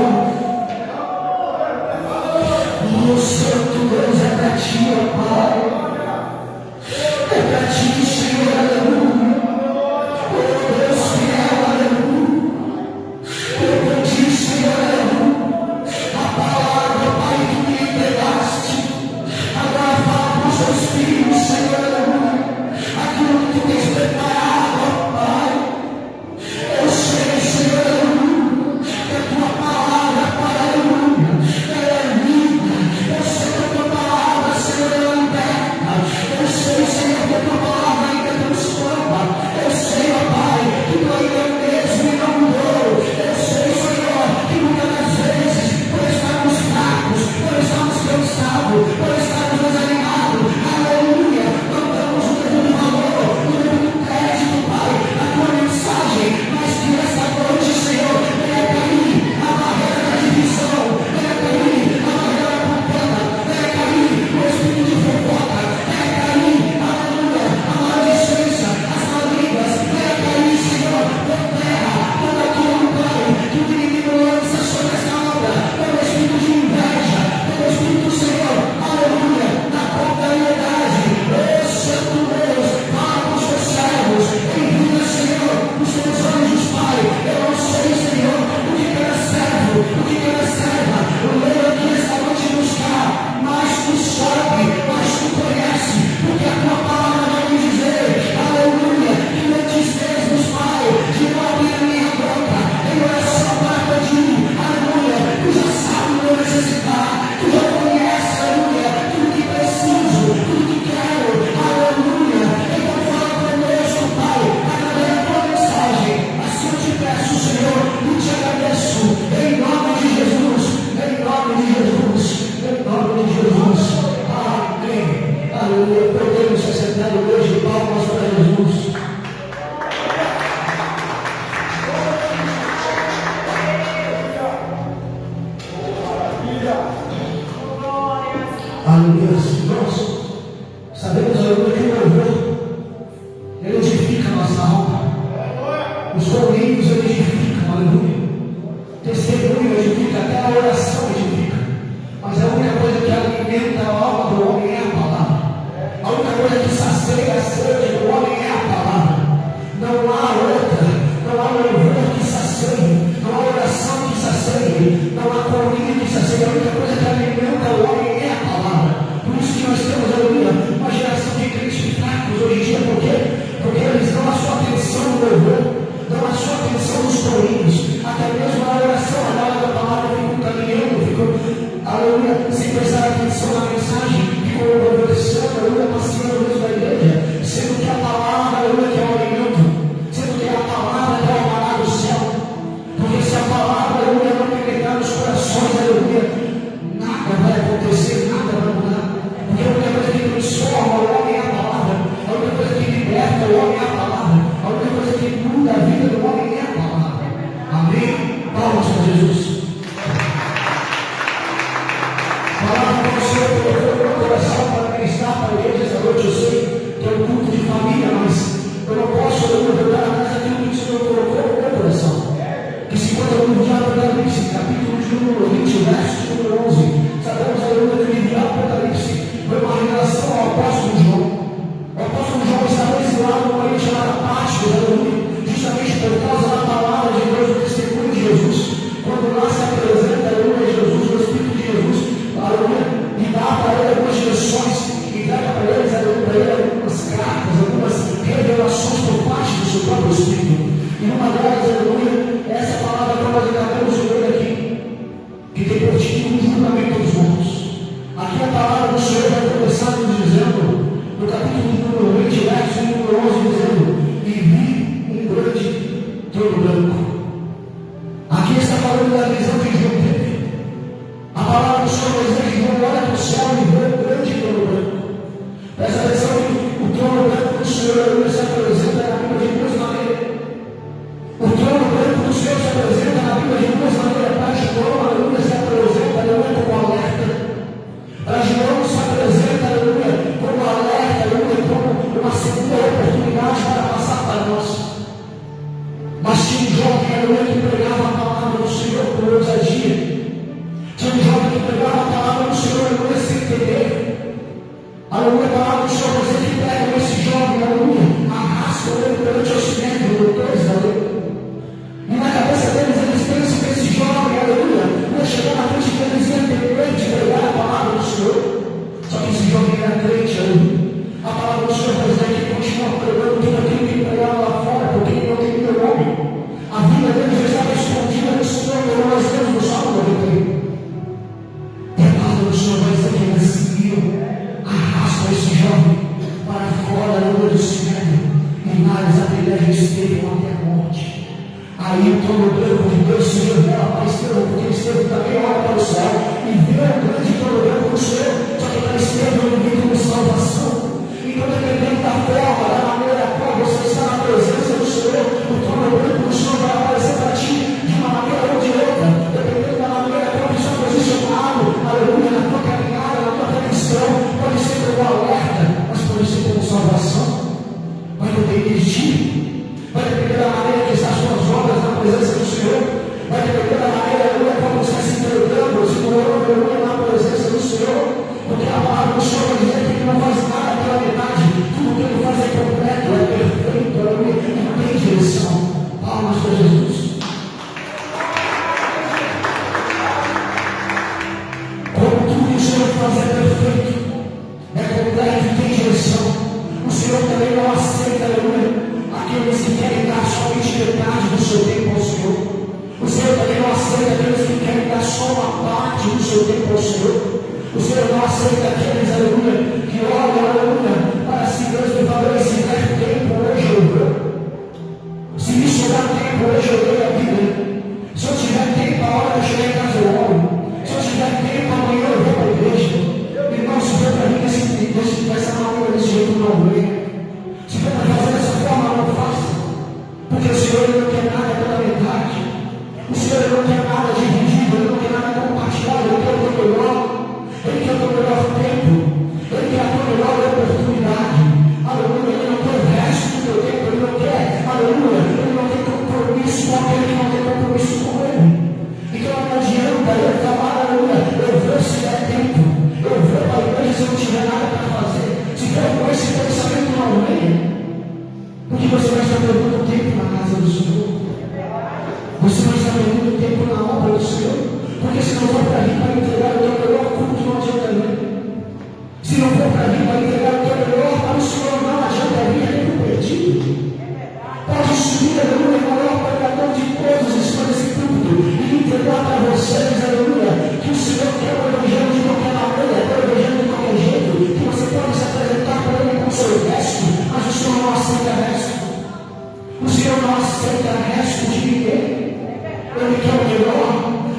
Oh, Santo Deus, é para Ti, ó Pai, é para Ti, Senhor, aleluia. Oh, Deus fiel, aleluia. Eu para Ti, Senhor, aleluia. A palavra, Pai, que me entregaste, agora fala com os Teus filhos, Senhor, aleluia. Aquilo que Tu tens preparado, ó Pai. Eu sei, Senhor, aleluia, que a Tua palavra, Pai, aleluia, ela é vida. Eu sei que a Tua palavra, Senhor, ela liberta. Eu sei, Senhor, que a Tua palavra ainda transforma. Eu sei, ó Pai, que Tu ainda é o mesmo e não mudou. Eu sei, Senhor, que muitas das vezes, por estarmos fracos, por estarmos cansados, por estarmos desanimados, aleluia, não damos o devido valor, o devido crédito, Pai, a Tua mensagem, mas que esta noite, Senhor, venha cair a barreira da divisão, venha cair a barreira da contenda, venha cair o espírito de fofoca, venha cair, aleluia, a maledicência, as malignas, venha cair, Senhor, por terra, tudo aquilo, Pai, que o inimigo lança sobre esta obra, todo espírito de inveja, todo espírito, Senhor, aleluia, Aleluia, irmãos. Sabemos, aleluia, que o louvor, ele edifica a nossa alma. Os corinhos, ele edificam, aleluia. Testemunho edifica, até a oração edifica. Mas a única coisa que alimenta a alma do homem é a palavra. A única coisa que sacia a sede do homem é a palavra. Não há outra, não há louvor que sacie, não há oração que sacie, não há corinho que sacie. A única coisa que alimenta o homem é a palavra. Por isso que nós temos, aleluia, uma geração de crentes fracos hoje em dia. Por quê? Porque eles dão a sua atenção no louvor, dão a sua atenção nos corinhos, até mesmo a oração, a hora da palavra, ficam caminhando, ficam, aleluia, sem prestar atenção na mensagem, ficam obedecendo, aleluia, passeando dentro da igreja, sendo que a palavra, aleluia, que é o alimento, sendo que a palavra é o maná do céu. Porque se a palavra, aleluia, não penetrar nos corações, aleluia, nada vai acontecer, nada vai mudar. Porque a única coisa que transforma o homem é a palavra, a única coisa que liberta o homem é a palavra, a única coisa que muda a vida do homem é a palavra. Amém? Palmas para Jesus. Palavra do Senhor colocou no meu coração para ministrar para a igreja essa noite. Eu sei que é um culto de família, mas eu não posso voltar atrás daquilo que o Senhor colocou no meu coração. Que se encontra no livro de Apocalipse, capítulo de número 20, verso de número 11. Sabemos a luta que o livro de Apocalipse foi uma revelação ao apóstolo João. O apóstolo João estava exilado numa ilha chamada Patmos, justamente por causa da palavra de Deus, do testemunho de Jesus. Quando lá se apresenta, aleluia, Jesus, o Espírito de Jesus, aleluia, e dá para ele algumas direções, e dá para eles, aleluia, algumas cartas, algumas revelações por parte do seu próprio Espírito. E uma delas, aleluia, essa palavra que nós acabamos de ler aqui, que tem por título o julgamento dos mortos. Aqui a palavra do Senhor vai começar nos dizendo, no capítulo número 20, verso número 11, dizendo: e vi um grande trono branco. Aqui está falando da visão que João teve. A palavra do Senhor vai dizer que João olha para o céu e vê um grande trono branco. Presta atenção que o trono branco do Senhor se apresenta na Bíblia de duas maneiras. O trono branco do Senhor se apresenta na Bíblia de duas maneiras. Para João, aleluia, se apresenta, aleluia, como alerta. Para João se apresenta, aleluia, como alerta, aleluia, como uma segunda oportunidade para passar para nós. Mas tinha um jovem, aleluia, que pregava a palavra do Senhor com ousadia. Tinha um jovem que pregava a palavra do Senhor, aleluia, sem entender. Aleluia, a palavra do Senhor vai dizer que pregam esse jovem, aleluia, arrastam ele perante o sinédrio, doutores da lei. E na cabeça deles, eles pensam que esse jovem, aleluia, ia chegar na frente deles e ia ter medo de pregar a palavra do Senhor. Só que esse jovem era crente, aleluia. A palavra do Senhor vai dizer que ele continua pregando tudo aquilo que ele pregava lá fora, porque ele não tem meu nome. A vida dele já estava escondida no Senhor, como nós temos no Salmo 91. E a palavra do Senhor vai dizer que eles seguiam, arrastam esse jovem para fora, aleluia, do sinédrio. E lá eles apedrejam Estevão até a morte. Aí o trono branco de Deus se revela para Estevão, porque Estevão também olha para o céu e vê o grande trono branco do Senhor. Só que para Estevão ele vem como salvação. Então, dependendo da forma, da maneira a qual você está na presença do Senhor, o trono branco do Senhor vai aparecer para ti de uma maneira ou de outra, dependendo da maneira a qual você está posicionado, aleluia, na tua caminhada, na tua tradição. Pode ser como alerta, mas pode ser como salvação. Vai depender de ti. Vai depender da maneira que estão as suas obras na presença do Senhor. Vai depender da maneira, aleluia, como você está se entregando, se doando, aleluia, na presença do Senhor. Porque a palavra do Senhor vai dizer que ele não faz nada pela metade. Tudo que ele faz é completo, é perfeito, aleluia, e não tem direção. Palmas para Jesus. Como tudo que o Senhor faz é perfeito, é completo e tem direção. O Senhor também não aceita, aleluia, aqueles que querem dar somente metade do seu tempo ao Senhor. O Senhor também não aceita aqueles que querem dar só uma parte do seu tempo ao Senhor. O Senhor não aceita aqueles, aleluia, que olham, aleluia, para si mesmo e falam: se der tempo, hoje eu vou. Se me sobrar tempo, hoje eu dei a vida. Se eu tiver tempo, a hora que eu chegar em casa eu oro. Se eu tiver tempo, amanhã eu vou para a igreja. Irmão, se for para mim dessa maneira, desse jeito, não venha. Se for para fazer dessa forma, não faça. Porque o Senhor não quer nada pela metade. O Senhor não quer nada dividido, ele não quer nada compartilhado, ele quer o teu melhor. Ele quer o teu melhor tempo. tiver nada para fazer, se for com esse pensamento não venha, porque você vai estar perdendo tempo na casa do Senhor. Você vai estar perdendo tempo na obra do Senhor. Porque se não for para vir para entregar o teu melhor culto, não adianta vir. Se não for para vir para entregar o teu melhor para o Senhor, não adianta vir, é tempo perdido. Pode subir, aleluia, o maior pregador de todos está nesse culto e entregar para vocês, aleluia, que o Senhor quer o evangelho de qualquer maneira, quer o evangelho de qualquer jeito, que você pode se apresentar para ele com o seu resto, mas o Senhor não aceita resto. O Senhor não aceita resto de ninguém. Ele quer o melhor,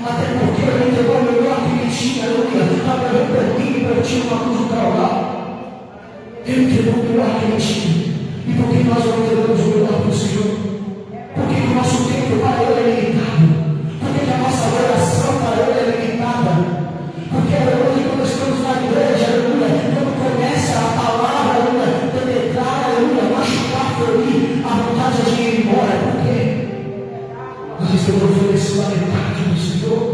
até porque ele entregou o melhor que ele tinha, aleluia, para morrer por mim e para ti uma cruz do Calvário. Ele entregou o melhor que ele tinha. E por que nós não entregamos o melhor para o Senhor? Por que o nosso tempo para ele é limitado? Por que a nossa oração para ele é limitada? Porque, aleluia, quando estamos na igreja, aleluia, quando começa a palavra, aleluia, penetrar, aleluia, machucar, ferir, a vontade de ir embora. Por quê? Nós estamos oferecendo a metade do Senhor.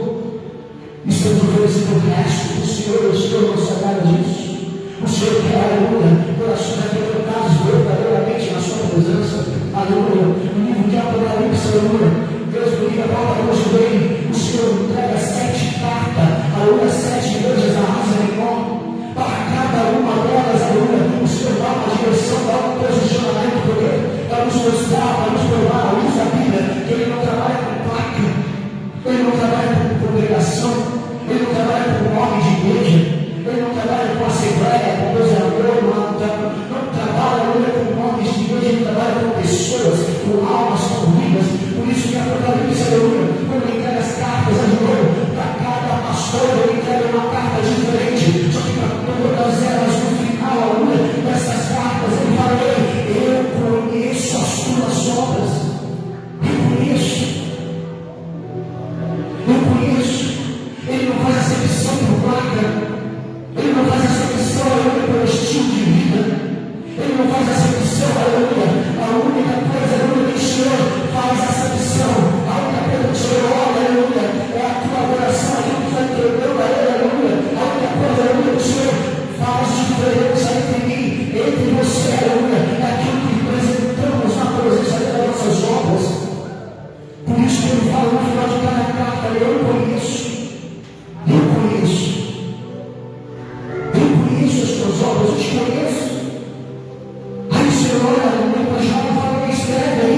Estamos oferecendo o resto do Senhor. O Senhor não se agrada disso. O Senhor quer, aleluia, corações quebrantados verdadeiramente na sua presença. Aleluia. No livro de Apocalipse, aleluia, Deus do livro, a palavra hoje vem, o Senhor entrega 7 cartas, aleluia, 7 igrejas da raça de Nó. Para cada uma delas, aleluia, o Senhor dá uma direção, dá um posicionamento, porque para nos mostrar, para nos provar a luz da Bíblia, que ele não trabalha com placa, ele não trabalha com congregação, ele não trabalha com nome de igreja, ele não trabalha com assembleia, com coisa boa, não trabalha com nomes de igreja, ele trabalha com pessoas, com almas, com vidas. Por isso que a Apocalipse, aleluia, quando ele entrega as cartas a João, para cada pastor ele entrega uma carta diferente, só que para todas elas, no final, aleluia, dessas cartas, ele fala: eu conheço as tuas obras, eu conheço. Ele não faz acepção por placa, ele não faz acepção, aleluia, pelo estilo de vida, ele não faz acepção, aleluia. A única coisa, aleluia, que o Senhor faz acepção, a única coisa que o Senhor olha, aleluia, é a tua adoração, aquilo que está entregando a ele, aleluia. A única coisa, aleluia, que o Senhor faz diferença entre mim, entre você, aleluia, é aquilo que representamos na presença das nossas obras. Por isso que ele fala no final de cada carta: eu conheço as tuas obras, eu te conheço. Aí o Senhor olha para João e fala: escreve aí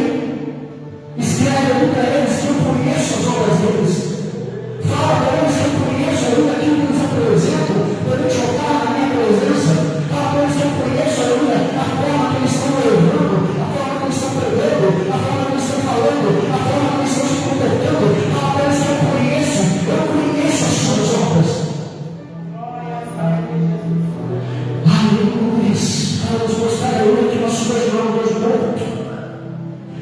para eles que eu conheço as obras deles. Fala para eles que eu conheço aleluia, aquilo que eles apresentam perante o altar na minha presença. Fala para eles que eu conheço, aleluia, a forma que eles estão levando, a forma que eles estão pregando, a forma que eles estão falando, a forma que eles estão se comportando. Fala para eles que eu conheço as suas obras. Aleluia. Para nos mostrar, aleluia, que nosso Deus não é um Deus morto,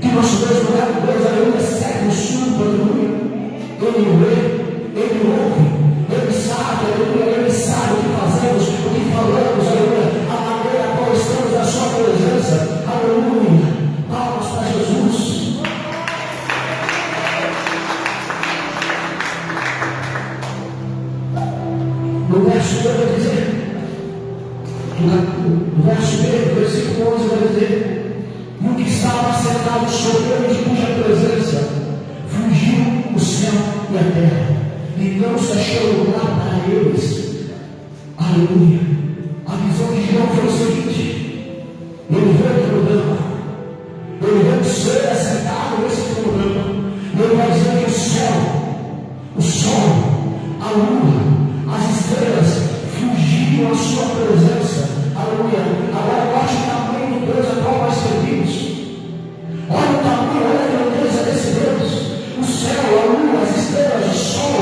que nosso Deus não é um Deus, aleluia, cego, surdo, aleluia. Ele vê, ele ouve, ele sabe, aleluia, ele sabe o que fazemos, o que falamos, aleluia, a maneira a qual estamos na sua presença. Aleluia. Palmas para Jesus. No verso 2 vai dizer, no verso 3, versículo 11 vai dizer: e o que estava sentado sobre ele, de cuja presença fugiu o céu e a terra, e não se achou lugar para eles. Aleluia. A visão de João foi o seguinte: ele vê o trono branco, ele vê o ser assentado nesse trono branco, e ele vai dizer que o céu, o sol, a lua, as estrelas fugiram à sua presença. Aleluia. Agora note o tamanho do Deus a qual nós servimos. Olha o tamanho, olha a grandeza desse Deus. O céu, a lua, as estrelas, o sol,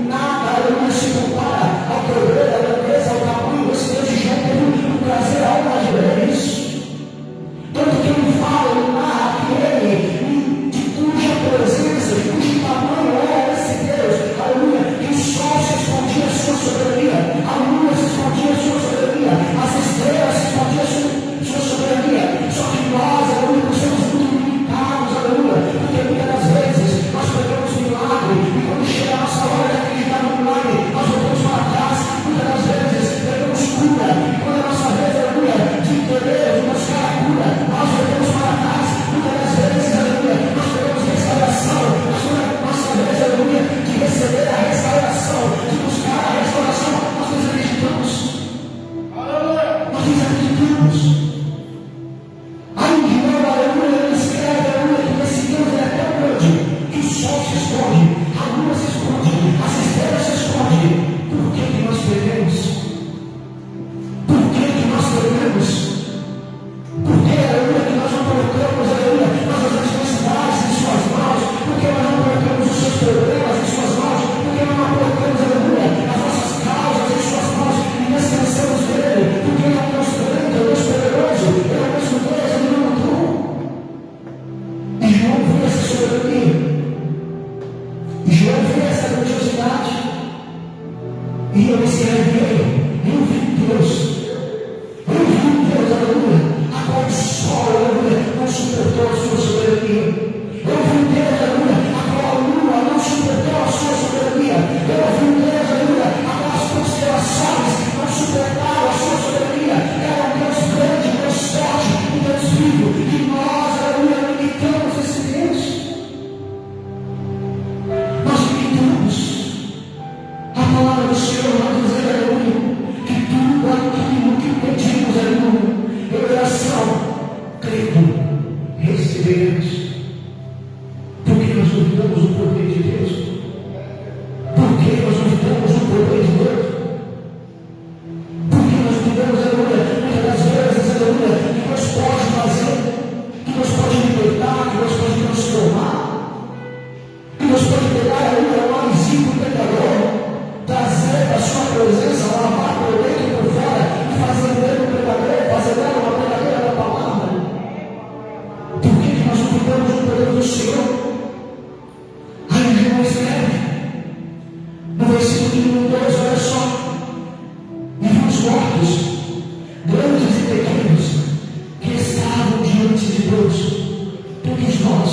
nada, aleluia, se compara ao poder, à grandeza, ao tamanho desse Deus. De João teve um prazer alma de ver isso. Tanto que Deus. Eu vi um Deus, aleluia, a qual o sol, aleluia, não suportou a sua soberania. Eu vi um Deus, aleluia, a qual a lua não suportou a sua soberania. Eu vi um Deus, aleluia, a qual as constelações não suportaram a sua soberania. Era um Deus grande, um Deus forte, um Deus vivo. E nós, aleluia, limitamos esse Deus. Nós limitamos. A palavra do Senhor vai dizer, aleluia, que tudo aquilo que pedimos, aleluia, em oração, crendo, receberemos. Porque nós duvidamos do poder de Deus? Porque nós duvidamos do poder de Deus? Porque nós duvidamos, aleluia, muitas das vezes, aleluia, que Deus pode fazer, que Deus pode libertar, que Deus pode transformar, que Deus pode pegar, aleluia, o marizinho do pecador, trazer da sua presença, lavar por dentro e por fora, e fazer dele um pregador, fazer dela uma pregadeira da palavra. Por que nós duvidamos do poder do Senhor? Aí João escreve, no versículo 2, olha só, e viu os mortos, grandes e pequenos, que estavam diante de Deus, todos nós,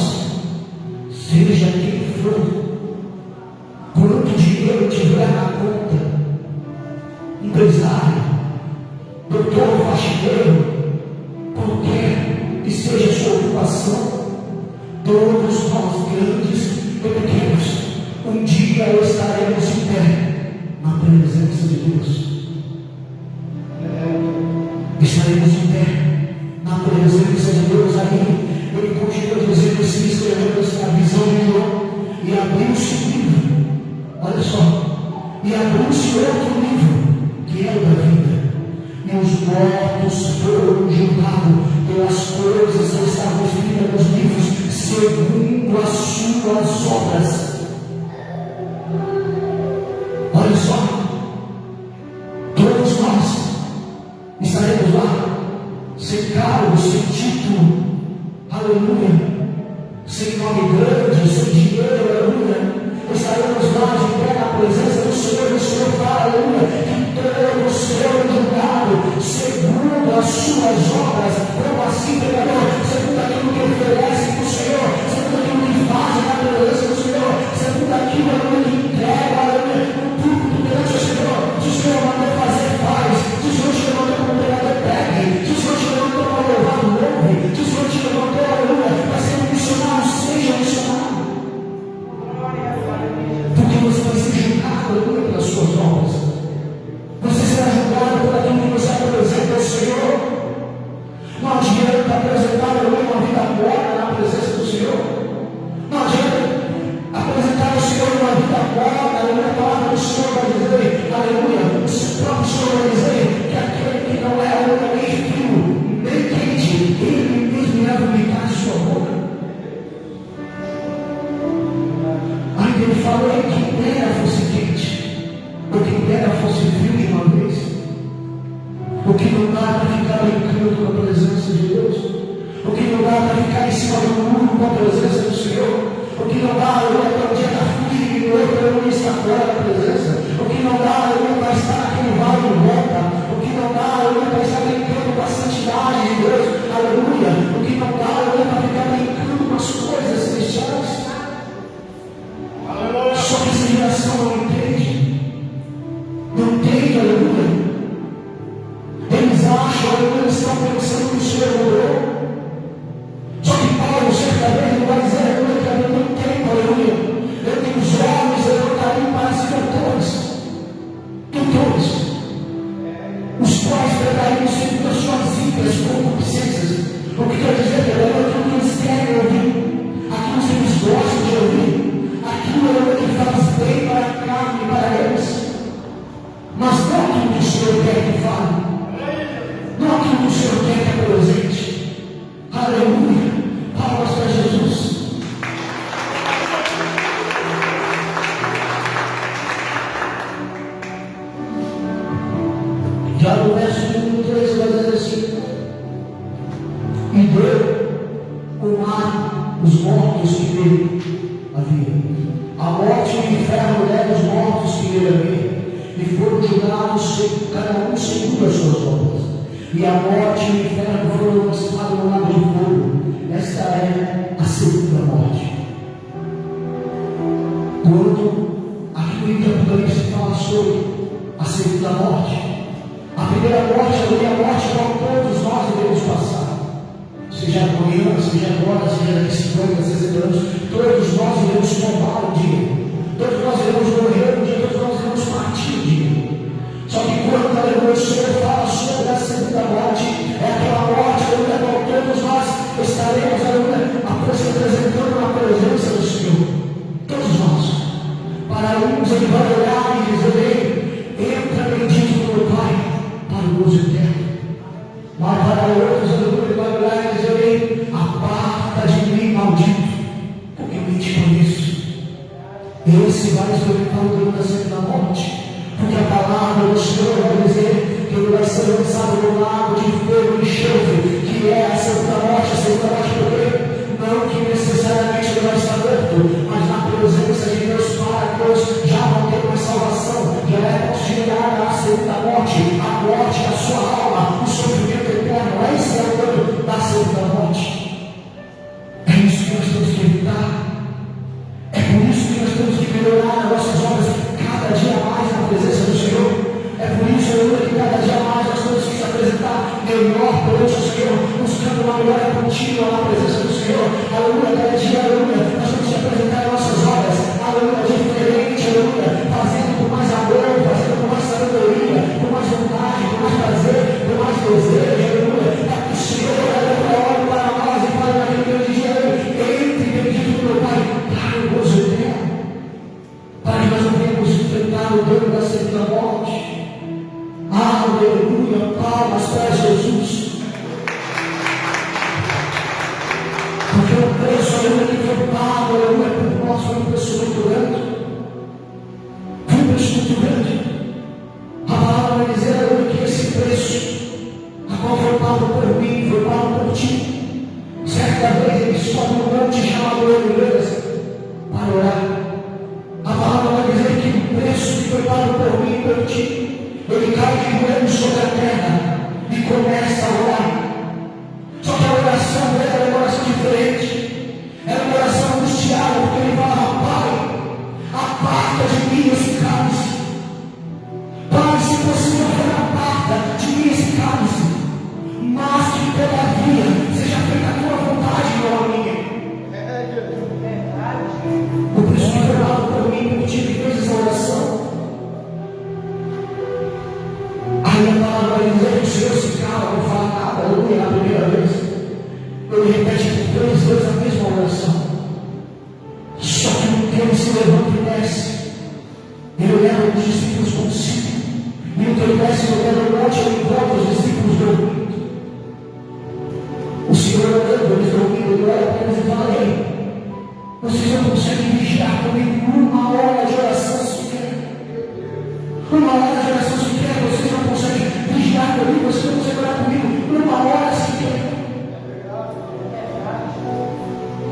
seja quem for, quanto dinheiro tiver na conta, empresário, doutor, faxineiro, qualquer que seja a sua ocupação, todos nós, grandes e pequenos, um dia estaremos em pé na presença de Deus. Estaremos em pé na presença de Deus. Aí ele continua dizendo assim, escrevendo essa visão de João, e abriu-se o livro. Olha só, e abriu-se outro livro, que é o da vida, e os mortos foram julgados pelas coisas que estavam escritas nos livros, segundo as suas obras. Olha só, todos nós estaremos lá, sem cargo, sem título, aleluia, sem nome grande, sem dinheiro, aleluia. Estaremos lá de pé na presença do Senhor, e o Senhor fala, aleluia, que todos serão julgados segundo as suas obras. Como assim, pecador? Segundo aquilo que oferece para o Senhor, segundo aquilo que faz na presença do Senhor, segundo aquilo, aleluia, que entrega, aleluia, no público perante o Senhor. Se o Senhor mandou fazer, faz. Se o Senhor te levantou como pregador, pegue. Se o Senhor te levantou para louvar, louve. Se o Senhor te levantou, aleluia, para ser um missionário, seja um missionário. Porque você vai ser julgado, aleluia, pelas suas obras. Você será julgado por aquilo que você apresenta ao Senhor. Não adianta apresentar, aleluia, uma vida morta na presença do Senhor. Não adianta apresentar ao Senhor uma vida morta, aleluia. A palavra do Senhor vai dizer, aleluia, o próprio Senhor vai dizer que aquele que não é, aleluia, nem frio, nem quente, ele mesmo irá vomitar de sua boca. Aí ele falou, quem dera fosse quente, ou quem dera fosse frio de uma vez. O que não dá para ficar brincando com a presença de Deus, o que não dá para ficar em cima do muro com a presença do Senhor, o que não dá, aleluia, para um dia estar firme e no outro aleluia estar fora da presença, o que não dá, aleluia, para estar naquele vale de volta, o que não dá, aleluia, para estar brincando com a santidade de Deus, aleluia, o que não dá, aleluia, para ficar brincando com as coisas celestiais. Só que essa geração não entende, aleluia. Eles acham, aleluia, eles estão pensando que o Senhor mudou. Só que Paulo, certa vez, ele vai dizer, aleluia, que eu não tenho, aleluia. Eu tenho os olhos, eu caminho para os tutores, os quais pregariam segundo as suas ímpias concupiscências. O que quer dizer, aleluia, aquilo que eles querem ouvir, aquilo que eles gostam de ouvir, aquilo, aleluia, que faz bem para a carne e para eles. Mas não aquilo que o Senhor quer que fale, não aquilo que o Senhor quer que apresente. Aleluia, palmas para Jesus. Já no verso número 13 vai dizer assim, e deu o mar os mortos que nele havia. A morte e o inferno deram os mortos que nele havia. E e foram julgados, cada um segundo as suas obras. E a morte e o inferno foram lançados no lago de fogo. Esta é a segunda morte. Quando aqui no livro de Apocalipse fala sobre a segunda morte, a primeira morte é a morte qual todos nós devemos passar. Seja amanhã, seja agora, seja daqui 50, 60 anos, todos nós iremos tomar um dia. Todos nós iremos morrer um dia, todos nós iremos partir um dia. Só que quando o Senhor fala sobre a segunda morte, é aquela morte na qual todos nós estaremos apresentando na presença do Senhor. Todos nós. Para uns ele vai olhar e dizer: entra bendito do meu Pai, para o gozo eterno. Mas para outros ele vai olhar e dizer: aparta de mim, maldito, porque eu nem te conheço. Esse vai experimentar o dano da segunda morte. Porque a palavra do Senhor vai dizer que ele vai ser lançado no lago de fogo e enxofre, que é a segunda morte. A segunda morte porque não que necessariamente ele vai estar morto, mas na presença de Deus para Deus já não tem mais salvação, já é considerada a segunda morte, a morte da sua alma, o sofrimento eterno. Esse é o dano da segunda morte. É isso que nós temos que evitar. É por isso que nós temos que melhorar as nossas obras cada dia mais na presença do Senhor. É por isso, aleluia, que cada dia mais nós temos que se apresentar melhor perante o Senhor, buscando uma melhora contínua na presença do Senhor. Aleluia, cada dia, aleluia, nós temos que apresentar as nossas obras, aleluia, diferente, aleluia, fazendo com mais amor, fazendo com mais sabedoria, com mais vontade, com mais prazer, com mais desejo, aleluia. É que o Senhor, aleluia, olha para nós e fala naquele grande dia: entre bendito do meu Pai, para o gozo eterno, para que nós não venhamos enfrentar o dano da segunda morte. Aleluia, palmas para Jesus. Porque o preço, aleluia, que foi pago, aleluia, por nós foi um preço muito grande. Foi um preço muito grande. A palavra vai dizer, aleluia, que esse preço, a qual foi pago por mim, foi pago por ti. Certa vez ele sobe um monte chamado Oliveira para orar. A palavra vai dizer que o preço que foi pago por mim e por ti, ele cai de joelhos sobre a terra e começa a orar. Só que a oração dele era uma oração diferente. Era uma oração angustiada, porque ele falava: Pai, aparta de mim esse cálice. Pai, se possível, aparta de mim esse cálice. Mas que todavia seja feita a tua vontade, não a minha. O preço que foi dado por mim, por ti, que fez essa oração. Aí a palavra vai dizer que o Senhor se cala, não fala nada, aleluia, na primeira vez. Ele repete por 3 vezes a mesma oração. Só que no que ele se levanta e desce, ele leva os discípulos consigo. E no que ele desce no pé do monte, ele encontra os discípulos dormindo. O Senhor olhando eles dormindo, ele olha para eles e fala: ei, vocês não conseguem vigiar comigo 1 hora de oração sequer. 1 hora de oração sequer, vocês não conseguem vigiar comigo, vocês não conseguem orar comigo 1 hora sequer.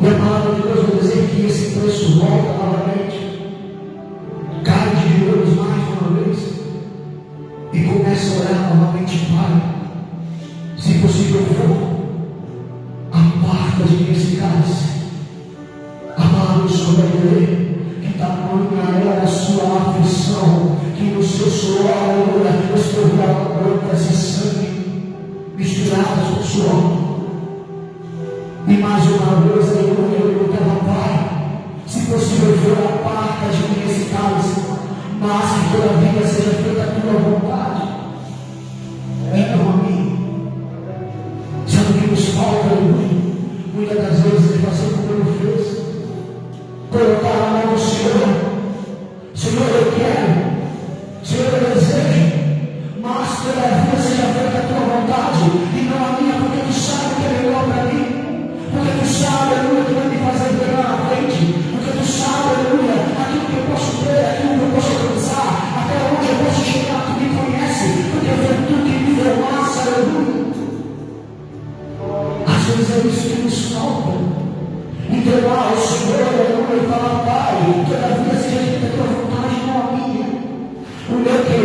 E a palavra de Deus vai dizer que esse preço volta novamente, cai de joelhos mais uma vez e começa a orar novamente: Pai, se possível for, aparta de mim esse cálice. A palavra do Senhor vai dizer que tamanha era a sua aflição, que no seu suor, escorregavam gotas de sangue misturadas com suor. E mais uma vez, aleluia, eu perguntava: Pai, se possível for, aparta de mim esse cálice, mas que todavia seja feita a tua vontade, e não a mim. Sabe o que nos falta, aleluia? Muitas das vezes ele fazer como ele fez, colocar a mão no Senhor: Senhor, eu quero, Senhor, eu desejo, mas todavia seja feita a tua vontade e não a minha, porque tu sabe o que é melhor para mim, porque tu sabe, aleluia, que vai me fazer ver lá na frente, porque tu sabe, aleluia, aquilo que eu posso ter, aquilo que eu posso alcançar, até onde eu posso chegar, tu me conhece, porque foi tu que me deu massa, aleluia. Às vezes é isso que nos falta. Entregar ao Senhor, aleluia, e falar: Pai, todavia seja feita a tua vontade, não a minha. O meu querer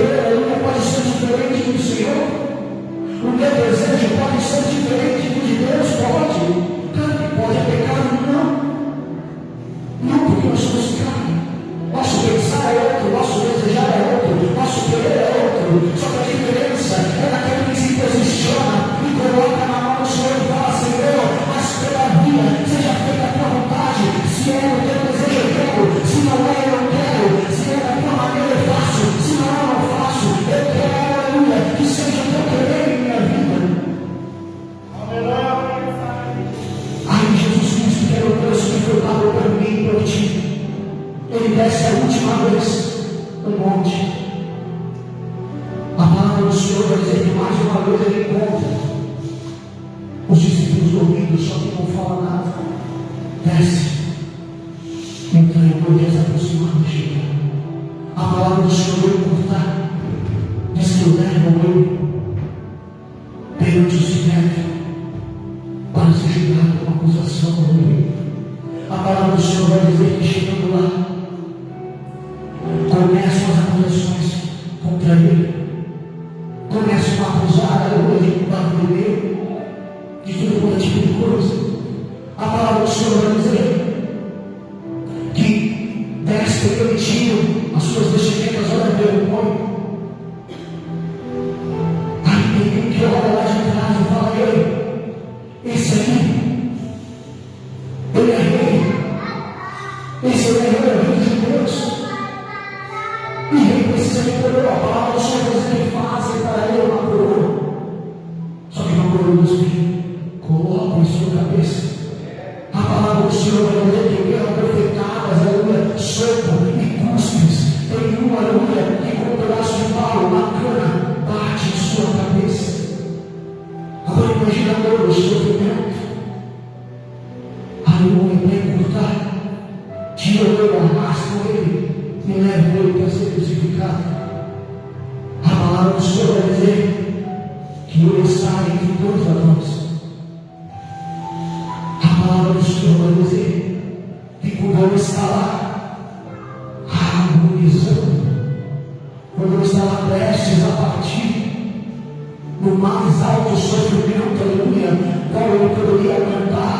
última vez no monte. A palavra do Senhor vai dizer que mais uma vez ele encontra os discípulos dormindo, só que não fala nada. Desce. Então Elias aproximado chega. A palavra do Senhor veio cortar. Diz que o verbo veio perante o Sinédrio para ser julgado com acusação ao rei. A palavra do Senhor vai dizer que chegando lá, começam as acusações contra ele. Começam a acusar a de Bartolomeu, de tudo quanto tipo de coisa. A palavra do Senhor vai dizer que desce ele tira as suas vestimentas, olha pelo corpo. Aí tem um que olha lá de trás e fala: ei, esse aqui, ele é rei. Esse é rei de Deus. E rei precisa de coroa. A palavra do Senhor vai dizer que fazem para ele uma coroa. Só que não coroa dos filhos, colocam em sua cabeça. A palavra do Senhor vai dizer que eram profetadas, aleluia, sopa e cuspes. Tem uma, aleluia, que com um pedaço de pau, uma cana, bate em sua cabeça. Agora imagina a dor do sofrimento. Aleluia, para encurtar. Tira ele, arrasta ele e leva ele para ser crucificado. A palavra do Senhor vai dizer que ele está entre dois ladrões. A palavra do Senhor vai dizer que quando ele está lá, agonizando, quando ele está lá prestes a partir, no mais alto sofrimento, aleluia, qual ele poderia aguentar,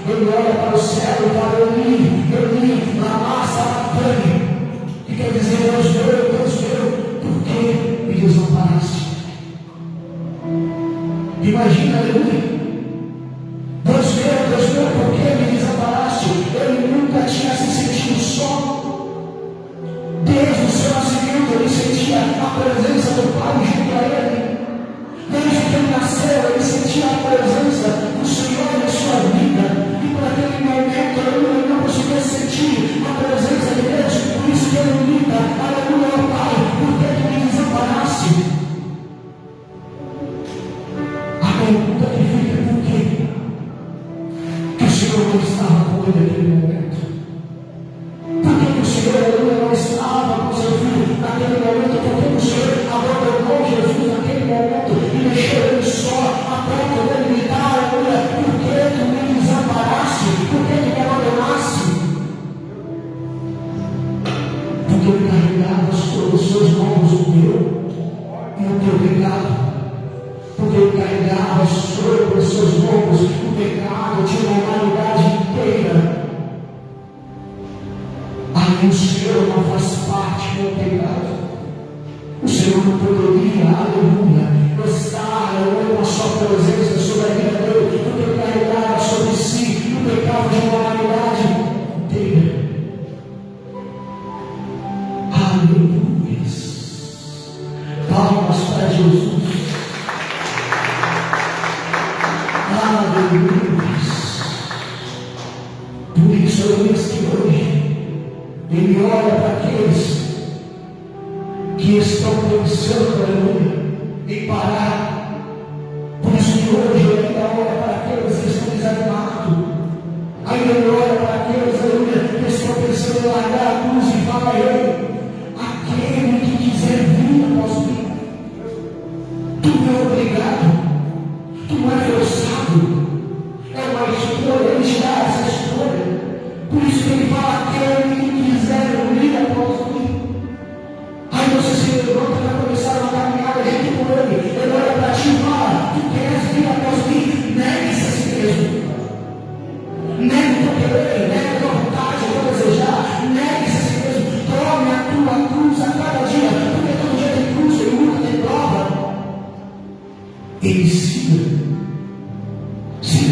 ele olha para o céu e para Eli, na massa batane, que quer dizer: Deus meu, por que me desamparaste? Imagina, aleluia. Deus meu, por que me desamparaste? Ele nunca tinha se sentido só. Desde o seu nascimento ele sentia a presença do Pai junto a ele. Desde que ele nasceu ele sentia a presença do Senhor na sua vida. E por aquele momento ele não conseguia sentir a presença de Deus. Por isso que ele grita: aleluia, Pai, por que me desamparaste? A pergunta que fica é por quê? Que o Senhor não estava com ele naquele momento? Por que o Senhor, aleluia, não estava com seu filho naquele momento? Por que o Senhor abandonou Jesus naquele momento e deixou ele só a ponto dele gritar: aleluia, por que tu me desamparaste? Por que tu me abandonaste? Porque ele carregava sobre os seus ombros o meu e o teu pecado. Porque ele carregava sobre os seus ombros o pecado de uma humanidade inteira. Aí o Senhor não faz parte do pecado. O Senhor não poderia, aleluia, estar, aleluia, com a sua presença sobre a vida dele, porque ele carregava sobre si o pecado de uma humanidade inteira. Aleluia. Palmas para Jesus. Aleluia. Por isso eu disse que hoje ele olha para aqueles que estão pensando, aleluia, em parar. Por isso que hoje ele ainda olha para aqueles que estão desanimados. Ainda ele olha para aqueles, aleluia, que estão pensando em largar a cruz e fala a ele: aquele que quiser vir após mim, tu não é obrigado, tu não é forçado, é uma escolha, ele te dá essa escolha. Por isso que ele fala: aquele que quiser vir após mim. Aí você se levanta para começar uma caminhada junto com ele. Ele olha para ti e fala: tu queres vir após mim? Negue-se a si mesmo. Negue o teu querer, negue a tua vontade, o teu desejar. Negue-se a si mesmo. Tome a tua cruz a cada dia. Porque todo dia tem cruz, tem luta, tem prova. Ele siga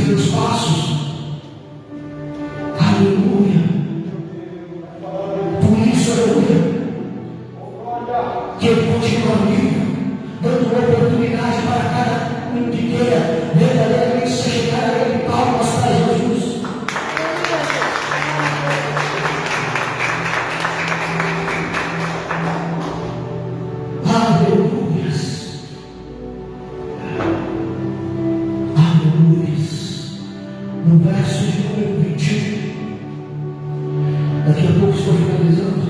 meus passos. Aleluia. Por isso, aleluia, que ele continua vivo, dando oportunidade para cada um que queira verdadeiramente se chegar a ele. Palmas para Jesus. verso de número 21. Daqui a pouco estou finalizando.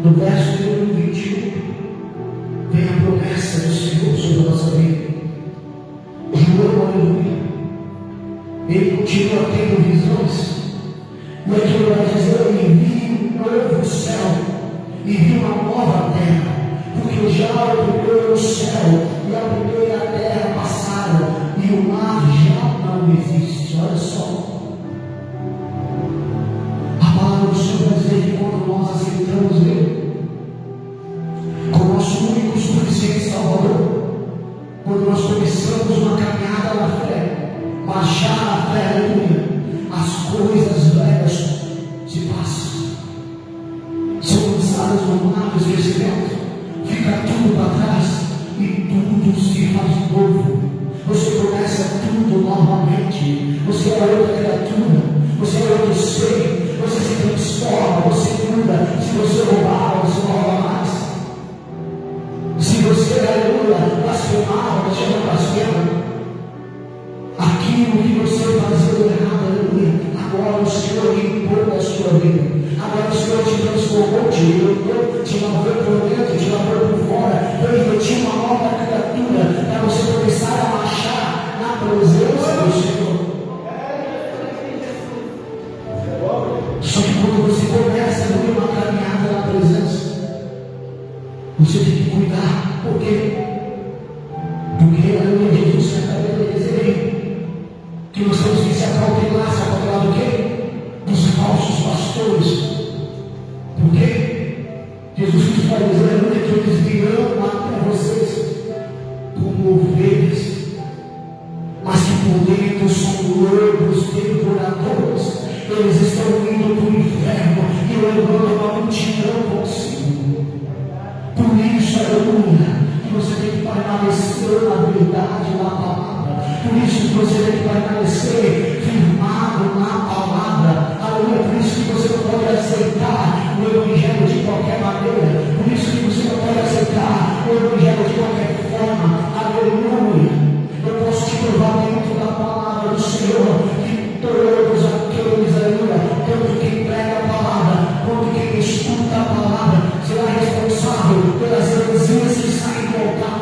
No verso de número 21, vem a promessa do Senhor sobre a nossa vida. João, aleluia. Ele continua tendo visões. E aqui ele vai dizer: ele viu um novo céu e viu uma nova terra. Porque já o primeiro céu e a primeira terra passaram e o mar já não existe. Olha só. A palavra do Senhor vai dizer que quando nós aceitamos Ele como nosso único suficiente Salvador, quando nós começamos uma caminhada na fé, marchar na fé, aleluia, as coisas velhas se passam, são lançadas no mar do esquecimento, fica tudo para trás e tudo se faz novo. Você começa tudo novamente. Você é outra criatura, você é outro ser, você se transforma, você muda. Se você roubar, você não rouba mais. Se você, aleluia, blasfemar, você não blasfema. Aquilo que você fazia de errado, aleluia, agora o Senhor limpou da sua vida. Agora o Senhor te transformou, te limpou, te lavou por dentro, te lavou por fora. Eu tinha uma nova criatura para você começar a marchar na presença do Senhor. Só que quando você começa a ver uma caminhada na presença, você tem que cuidar. Por quê? Porque aleluia, Jesus acabou de dizer que nós temos que se acautelar. Se acautelar do quê? Dos falsos pastores. Por quê? Jesus Cristo vai dizer, aleluia, que eles virão até vocês como ovelhas, mas que por dentro são lobos devoradores. Eles estão indo para o inferno e levando uma multidão consigo. Por isso, aleluia, que você tem que permanecer na verdade, na palavra. Por isso que você tem que permanecer firmado na palavra. Aleluia, por isso que você não pode aceitar o evangelho de qualquer maneira. Por isso que você não pode aceitar o evangelho de qualquer forma. Aleluia. Eu posso te provar dentro da palavra do Senhor que todos aqueles, aleluia, tanto quem prega a palavra quanto quem escuta a palavra será responsável pelas heresias que saem do altar.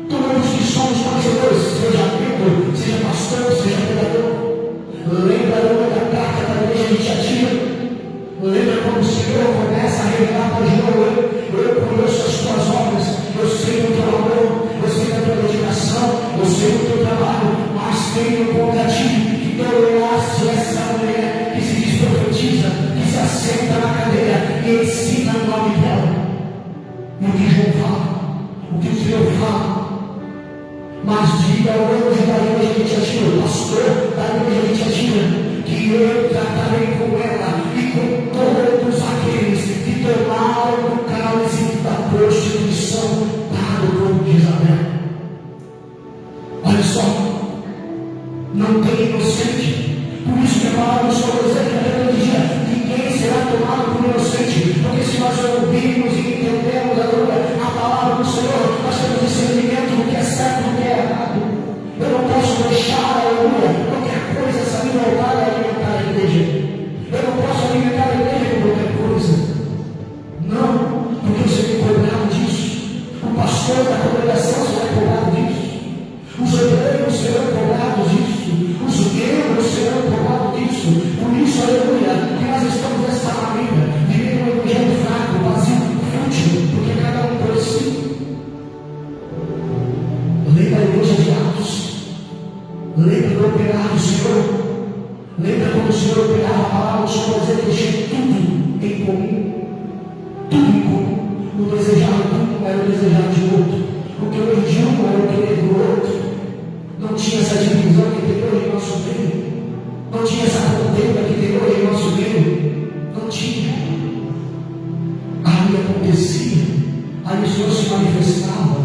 Todos que somos conhecedores, seja membro, seja pastor, seja pregador. Lembra da carta da igreja de Tiatira? Lembra quando o Senhor começa a revelar para João: eu conheço as tuas obras, eu sei o teu amor, eu sei da tua dedicação, eu sei o teu trabalho, mas tenho contra ti que toleraste essa mulher que se diz profetiza, que se assenta na cadeira e ensina o nome dela. E o que João fala, o que o Senhor fala, mas diga ao anjo da igreja de Tiatira, pastor da igreja de Tiatira, que eu tratarei com ela e com todos aqueles que tomaram o cálice da prostituição dado por Isabel. Olha só, não tem inocente. Por isso que a palavra do Senhor diz que naquele dia ninguém será tomado por inocente. Porque se nós ouvirmos e entendemos a palavra do Senhor, nós temos discernimento do que é certo e do que é errado. Eu não posso deixar, aleluia, qualquer coisa sair do altar e alimentar a igreja. Eu não posso alimentar a igreja com qualquer coisa. Não, porque você tem cobrado disso. O pastor da congregação será cobrado disso. Os hebreus serão cobrados disso. Os judeus serão cobrados disso. Por isso, aleluia, que nós estamos nessa maneira, vivendo um evangelho fraco, vazio, fútil, porque cada um por si. Lembra a igreja de Atos? Lembra do operar do Senhor? Lembra quando o Senhor operava a palavra do Senhor, dizer que ele tinha tudo em comum? Tudo em comum. O desejar de um era o desejar de outro. O querer de um era o querer do outro. Não tinha essa divisão que tem hoje em nosso meio. Não tinha essa contenda que tem hoje em nosso meio. Não tinha. Ali acontecia. Ali o Senhor se manifestava.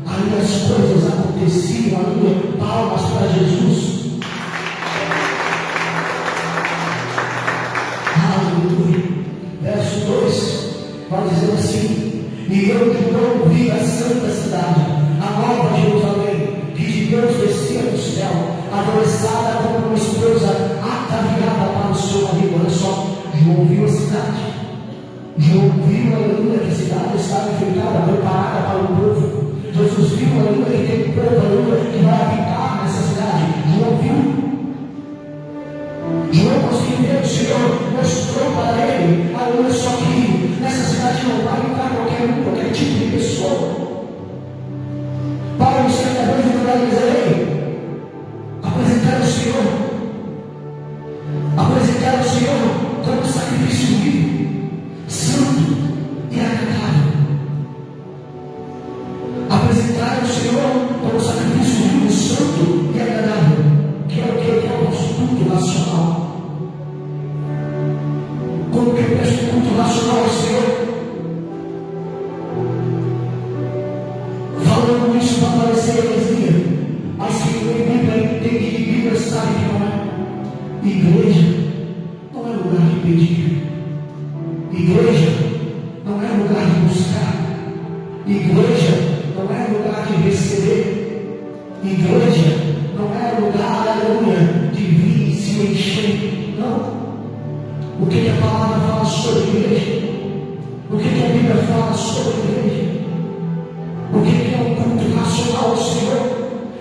Ali as coisas aconteciam. Ali palmas para Jesus. Aleluia. Verso 2 vai dizer assim: e eu de novo vi a santa cidade, a nova Jerusalém, que de céu, adormecada como uma esposa ataviada para o seu marido. Olha só, João viu a cidade. João viu, aleluia, que a cidade estava enfeitada, preparada para o povo. Jesus viu, aleluia, que tem um povo, aleluia, que vai habitar nessa cidade. João viu. João conseguiu ver, o Senhor mostrou para ele, aleluia, só que nessa cidade não vai entrar qualquer tipo de pessoa. Paulo, os pregadores de lugar dizem, apresentar o Senhor como sacrifício vivo, santo e agradável. Apresentar o Senhor como sacrifício vivo, santo e agradável, que é o que é o nosso culto nacional. Como que eu presto culto nacional ao Senhor? Falando isso para parecer heresia, mas quem lê Bíblia entende que Bíblia sabe que não é. Igreja não é lugar de pedir. Igreja não é lugar de buscar. Igreja não é lugar de receber. Igreja não é lugar, aleluia, de vir e se encher. Não. O que a palavra fala sobre igreja? O que a Bíblia fala sobre igreja? O que é um culto racional ao Senhor?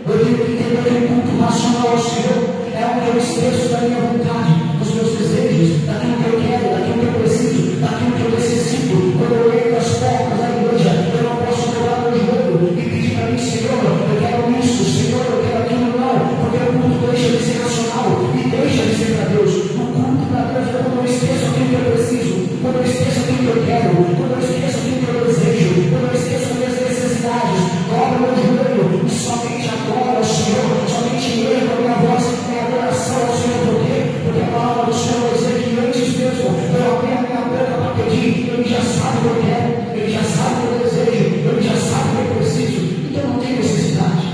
Eu tenho que entender que um culto racional ao Senhor é onde eu esqueço da minha vontade, dos meus desejos, daquilo que eu quero, daquilo que eu preciso, daquilo que eu necessito. Quando eu entro nas portas da igreja, eu não posso dobrar meu joelho e pedir para mim, Senhor, eu quero isso, Senhor, eu quero aquilo, não, porque o culto deixa de ser racional e deixa de ser para Deus. O culto para Deus é quando eu esqueço aquilo que eu preciso, quando eu esqueço aquilo que eu quero, quando eu esqueço aquilo que eu desejo, quando eu esqueço as minhas necessidades, dobro meu joelho e somente adoro ao Senhor, somente ergo a minha voz em adoração ao Senhor. Por quê? Porque a palavra do Senhor vai dizer que antes mesmo eu abrir a minha boca para pedir, Ele já sabe o que eu quero, Ele já sabe o que eu desejo, Ele já sabe o que eu preciso, então não tem necessidade.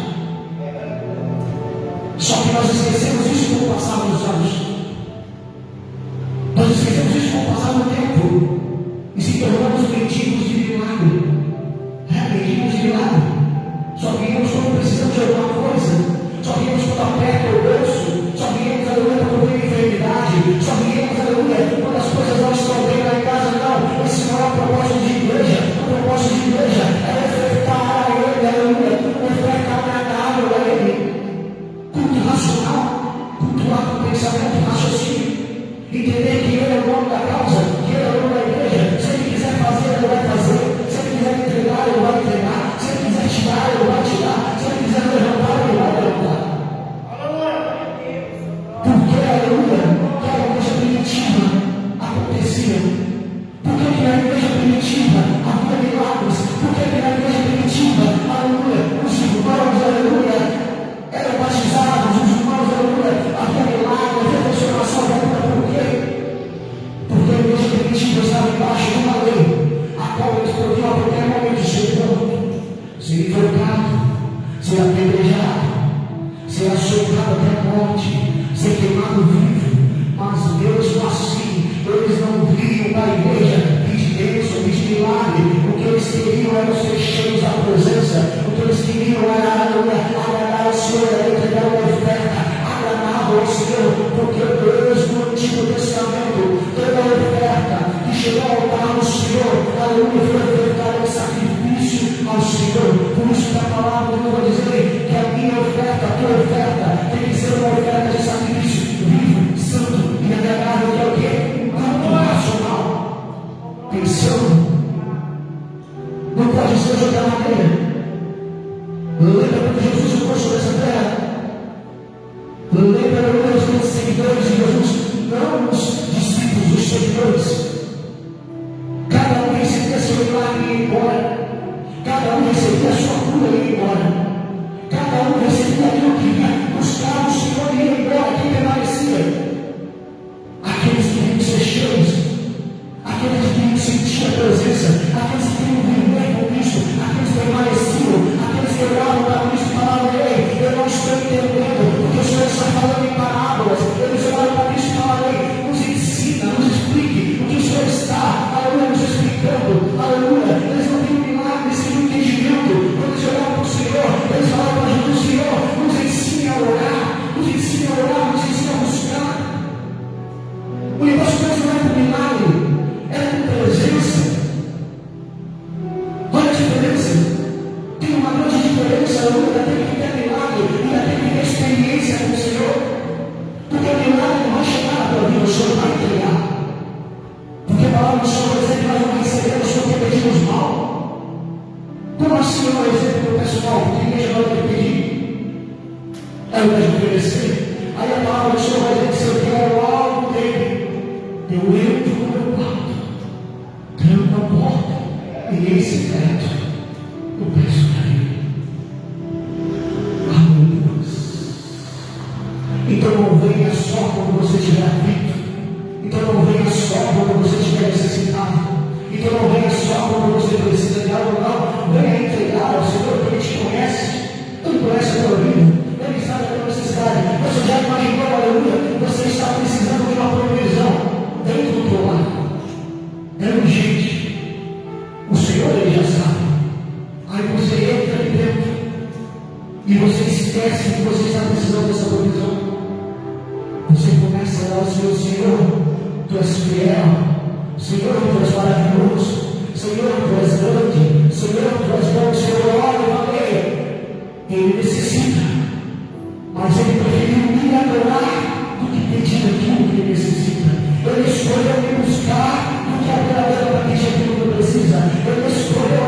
Só que nós esquecemos isso com o passar dos anos. Nós esquecemos isso com o passar do tempo e se tornamos mendigos de milagre. Mendigos de milagre. Só viemos quando precisamos de alguma coisa. Só viemos quando aperta o bolso. Só viemos, aleluia, quando tem enfermidade. Só viemos, aleluia, quando as coisas não estão bem lá em casa. Não, esse não é o propósito de igreja. O propósito de igreja é ofertar a Ele, aleluia, ofertar agradável a Ele. Culto racional, cultuar com pensamento, raciocínio. Entender que Ele é o nome da causa, que Ele é o nome da igreja. Se Ele quiser fazer, Ele vai fazer. Se Ele quiser entregar, Ele vai entregar. Se Ele quiser tirar, Ele vai tirar. Se Ele quiser levantar, Ele vai levantar. Porque, aleluia, que a igreja primitiva acontecia. Por que na igreja primitiva havia milagres? Por que na igreja primitiva, aleluia, os irmãos, aleluia, eram batizados, os irmãos, aleluia, havia milagres, havia transformação da vida. Por quê? Porque a igreja primitiva estava embaixo de uma lei, a qual eles podiam a qualquer momento ser morto, ser enforcado, ser apedrejado, ser açoitado até a morte, ser queimado vivo. Mas Deus assim, eles não vinham para a igreja pedir bênção, pedir milagre. O que eles queriam era ser cheios da presença. O que eles queriam era agradar ao Senhor, entregar uma oferta agradável ao Senhor. Porque Deus no Antigo Testamento, toda a oferta que chegou ao altar do Senhor, aleluia, foi ofertada em sacrifício ao Senhor. Por isso que a palavra de Deus vai dizer que a minha oferta, a tua oferta, tem que ser uma oferta de sacrifício vivo, santo e agradável, que é o quê? Culto racional. Pensando. Não pode ser de outra maneira. Lembra quando Jesus ficou sobre essa terra? Lembra os nossos seguidores de Jesus? Não os discípulos, os seguidores. Cada um recebia seu milagre e ia embora. Cada um recebia a sua cura e ia embora. Cada um recebia aquilo que ia buscar o Senhor e ia embora. Quem permanecia? Aqueles que queriam ser cheios, aqueles que queriam sentir a presença, aqueles que queriam viver com Cristo, aqueles que permaneciam, aqueles que oravam para Cristo e falavam: ei, eu não estou entendendo, porque o Senhor está falando em parábolas. Eles oraram para Cristo e falaram: ei, nos ensina, nos explique o que o Senhor está, aleluia, explicando, aleluia. Eles não viram milagres, eles não entendimento. Quando eles olhavam para o Senhor, aleluia, ainda tem que ter milagre, ainda tem que ter experiência com o Senhor. Porque o milagre não vai chegar na tua vida, o Senhor vai entregar. Porque a palavra do Senhor vai dizer que nós não recebemos porque pedimos mal. Como assim eu não recebo do pessoal? Porque a igreja não vai pedir. É o mesmo oferecer. Aí a palavra do Senhor vai dizer que se eu quero algo dele, eu entro no meu quarto, tranco a porta e em secreto eu peço para ele. Aleluia. Então não venha só quando você estiver aflito. Então não venha só quando você estiver necessitado. Então não venha só quando você precisa de algo, não. Venha entregar ao Senhor, porque Ele te conhece. Ele conhece a tua vida. Ele sabe a tua necessidade. Você já imaginou, aleluia, você está precisando de uma provisão dentro do teu lar. É urgente. O Senhor, Ele já sabe. Aí você entra ali dentro e você esquece que você está precisando dessa provisão. Você começa a orar ao Senhor: Senhor, Tu és fiel. Senhor, Tu és maravilhoso. Senhor, Tu és grande. Senhor, Tu és bom. Senhor, olha, ele necessita, mas ele preferiu me adorar do que pedir aquilo que ele necessita. Ele escolheu me buscar do que abrir a boca para pedir aquilo que ele precisa. Ele escolheu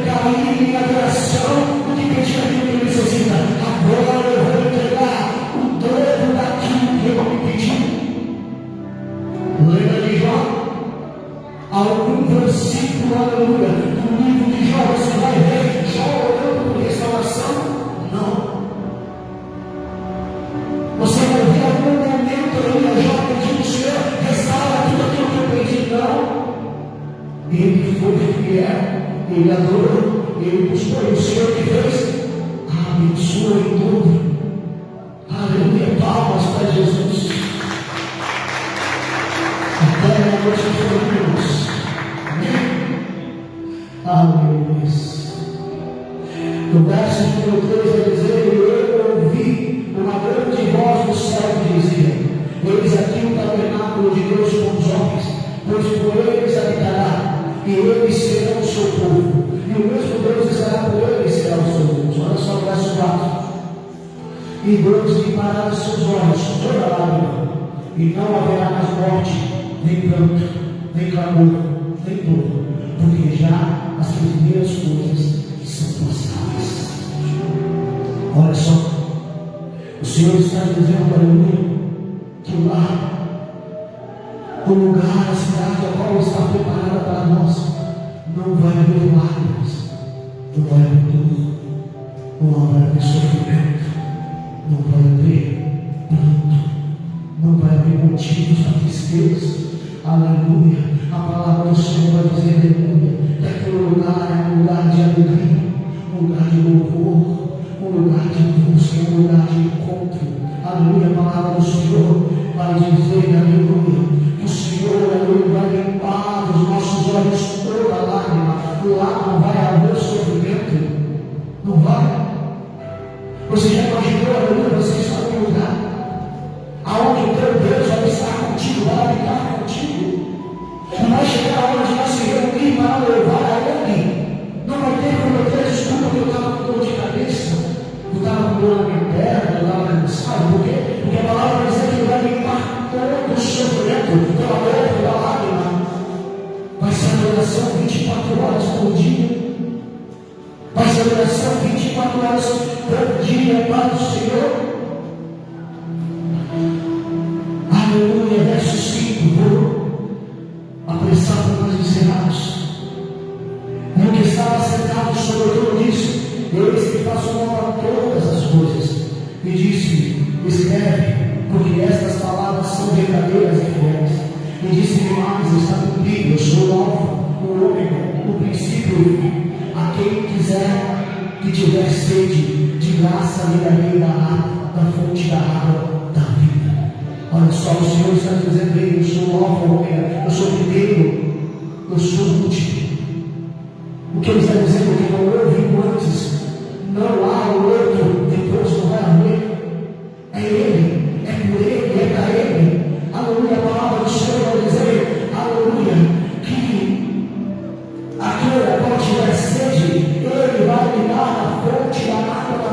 cair em adoração do que pedir aquilo que ele necessita. Agora eu vou entregar o dobro daquilo que ele me pediu. Lembra de Jó? Algum versículo, aleluia, do livro de Jó, você vai ver Jó orando por restauração? Não. Você vai ver algum momento, aleluia, Jó pedindo ao Senhor: restaura tudo aquilo que eu pedi? Não. Ele foi fiel, ele adorou, ele buscou, e o Senhor que fez? Abençoa em tudo. Aleluia, palmas para Jesus. Até a noite de Deus. Aleluia. No verso número 3 vai dizer: eu ouvi uma grande voz do céu que dizia: eis aqui o tabernáculo de Deus com os homens, pois por eles habitará, e eles serão o seu povo, e o mesmo Deus estará por eles, será o seu Deus. Olha só o verso 4: e Deus limpará os seus olhos toda lágrima, e não haverá mais morte, nem pranto, nem clamor, nem dor, porque já as primeiras coisas são passadas. Olha só, o Senhor está dizendo, aleluia, que o lar, o lugar, a cidade a qual está preparada para nós, não vai haver lágrimas, não vai haver dor, não vai haver sofrimento, não vai haver pranto, não vai haver motivos para tristeza. Aleluia. A palavra do Senhor vai dizer, aleluia, que aquele lugar é um lugar de alegria, um lugar de louvor, um lugar de busca, um lugar de encontro. Aleluia. A palavra do Senhor vai dizer, aleluia, que o Senhor, aleluia, vai limpar dos nossos olhos toda a lágrima. Lá não vai haver sofrimento, não vai. Você já imaginou, aleluia, você está num lugar aonde o teu Deus vai estar contigo, vai habitar contigo. Não vai chegar a hora de nós se reunir para louvar a Ele. Não vai ter como eu ter desculpa que eu estava com dor de cabeça, eu estava com dor na minha perna, eu estava cansado. Por quê? Porque a palavra vai dizer que Ele vai limpar todo o sofrimento, toda dor, toda lágrima. Vai ser adoração 24 horas por dia. Vai ser adoração 24 horas por dia para o Senhor. Aleluia, verso 5, vou apressar para nós encerrarmos. E o que estava sentado sobre tudo isso, eis que passou a todas as coisas, e disse: escreve, porque estas palavras são verdadeiras e fiéis. E disse-me mais: está cumprido, eu sou o Alfa, o Ômega, o princípio e o fim. A quem quiser que tiver sede, de graça lhe darei da fonte da água da vida. Olha só, o Senhor está dizendo: eu sou o Alfa, o Ômega, eu sou o primeiro, eu sou o último. O que ele está dizendo é que não houve um antes, não há o outro, depois não vai haver. É Ele, é por Ele, é para Ele. Aleluia, a palavra do Senhor vai dizer, aleluia, que aquele a qual tiver sede, Ele vai lhe dar a fonte da água da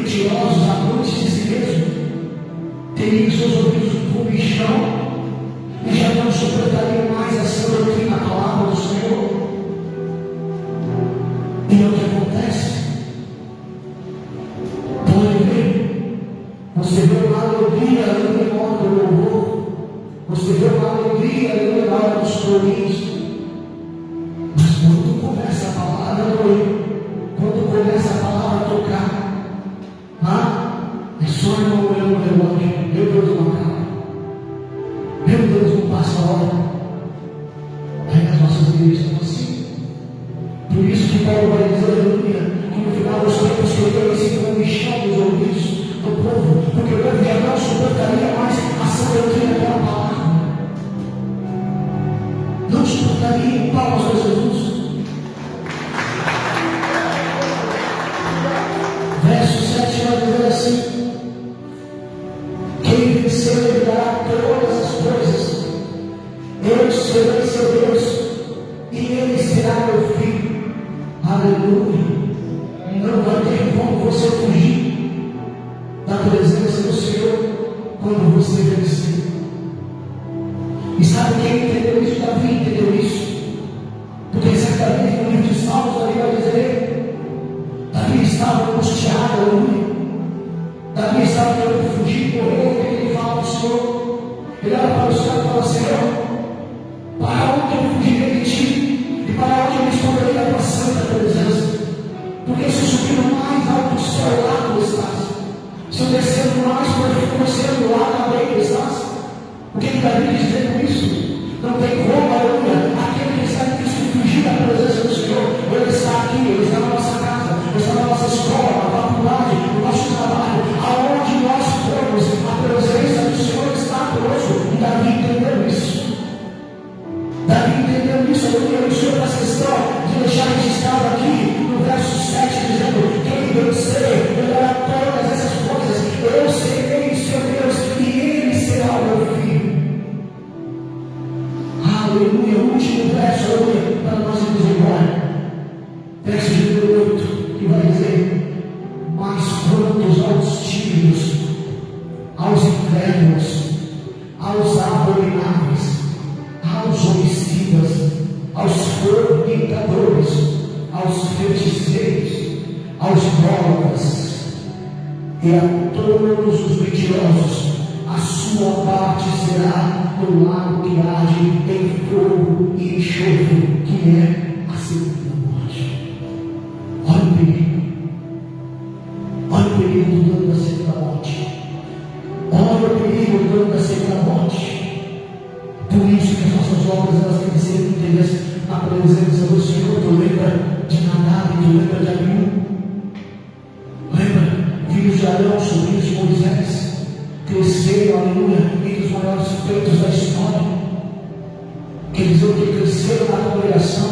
mentirosos, amantes de si mesmo, teriam seus ouvidos como bichão e já não suportariam mais essa doutrina, a palavra do Senhor. E é o que acontece. Pode ver, você vê uma alegria ali na hora do louvor, você vê uma alegria ali na hora dos corinhos, mas quando começa a palavra a doer, quando começa a palavra a tocar, é só irmão olhando o relógio, meu Deus não acaba, meu Deus não passa a hora. Aí as nossas igrejas estão assim. Por isso que Paulo vai dizer, aleluia, que no final dos tempos que ele se com o bichão dos ouvidos do povo, porque o povo já não suportaria mais a sã doutrina da palavra. Não suportaria. Palmas a Jesus. Verso 7 vai dizer assim: quem vencer herdará todas as coisas, eu serei seu Deus, e ele será meu filho. Aleluia. Não vai ter como você fugir da presença do Senhor quando você vencer. E sabe quem entendeu isso? Davi entendeu isso. Porque certamente no livro de Salmos Davi vai dizer: Davi estava angustiado, aleluia. Davi estava querendo fugir, correr. O que ele fala ao Senhor? Ele olha para o Senhor e fala: Senhor, para onde eu fugirei de ti? E para onde eu me esconderei da tua santa presença? Porque se eu subir no mais alto céu, lá tu estás. Se eu descer no mais profundo oceano, lá também tu estás. O que Davi quis dizer com isso? Não tem como, aleluia, aquele que está em Cristo fugir da presença do Senhor. Ele está aqui, ele está na nossa casa, ele está na nossa escola, na faculdade, no nosso trabalho, aonde nós formos, a presença do Senhor está conosco. E Davi entendeu isso. Davi entendeu isso, aleluia. O Senhor faz questão de deixar registrado aqui no verso 7, dizendo: quem vencer, ele dará todas essas coisas, eu serei seu Deus, e ele será o meu filho. Aleluia. O último verso, aleluia, para nós irmos embora. Verso de número 8, que vai dizer: mas quantos aos tímidos, aos incrédulos, aos abomináveis, aos homicidas, aos fornicadores, aos feiticeiros, aos idólatras e a todos os mentirosos, a sua parte será no lago que arde em fogo e enxofre, que é a segunda morte. Olha o perigo. Olha o perigo do dano da segunda morte. Olha o perigo do dano da segunda morte. Por isso que as nossas obras elas têm que ser inteiras na presença do Senhor. Tu lembra de Nadab, tu lembra de Abiú? Lembra? Filhos de Arão, sobrinhos de Moisés, cresceram, aleluia, entre os maiores feitos da história. Quer dizer que cresceram na congregação,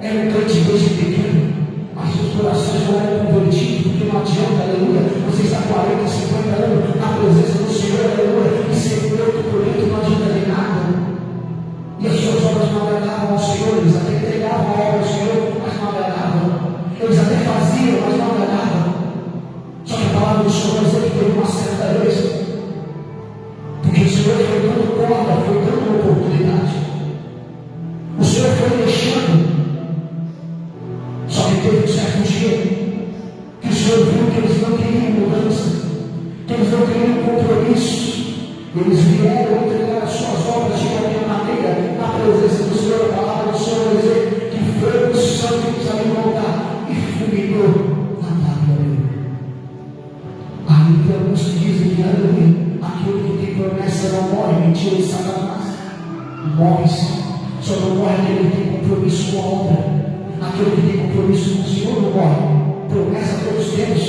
eram crentes desde pequeno, mas seus corações não eram convertidos, porque não adianta, aleluia, você está 40, 50 anos na presença do Senhor, aleluia, e ser morto por dentro não adianta de nada. E as suas obras não agradavam ao Senhor, eles até entregavam a obra ao Senhor, mas não agradavam. Eles até faziam, mas não agradavam. Só que a palavra do Senhor vai dizer que teve uma certa vez, porque o Senhor foi dando corda, foi dando oportunidade. O Senhor foi deixando. Só que teve um certo dia que o Senhor viu que eles não queriam mudança, que eles não queriam compromisso. Eles vieram entregar as suas obras de qualquer maneira na presença do Senhor. A palavra do Senhor vai dizer que foi o sangue que saiu voltar e fulminou na tábua. Aí tem alguns que dizem que aquele que tem promessa não morre, mentira de Satanás. Morre sim, só não morre aquele que tem compromisso com a obra. Aquele que tem compromisso com o Senhor não morre. Promessa todos temos.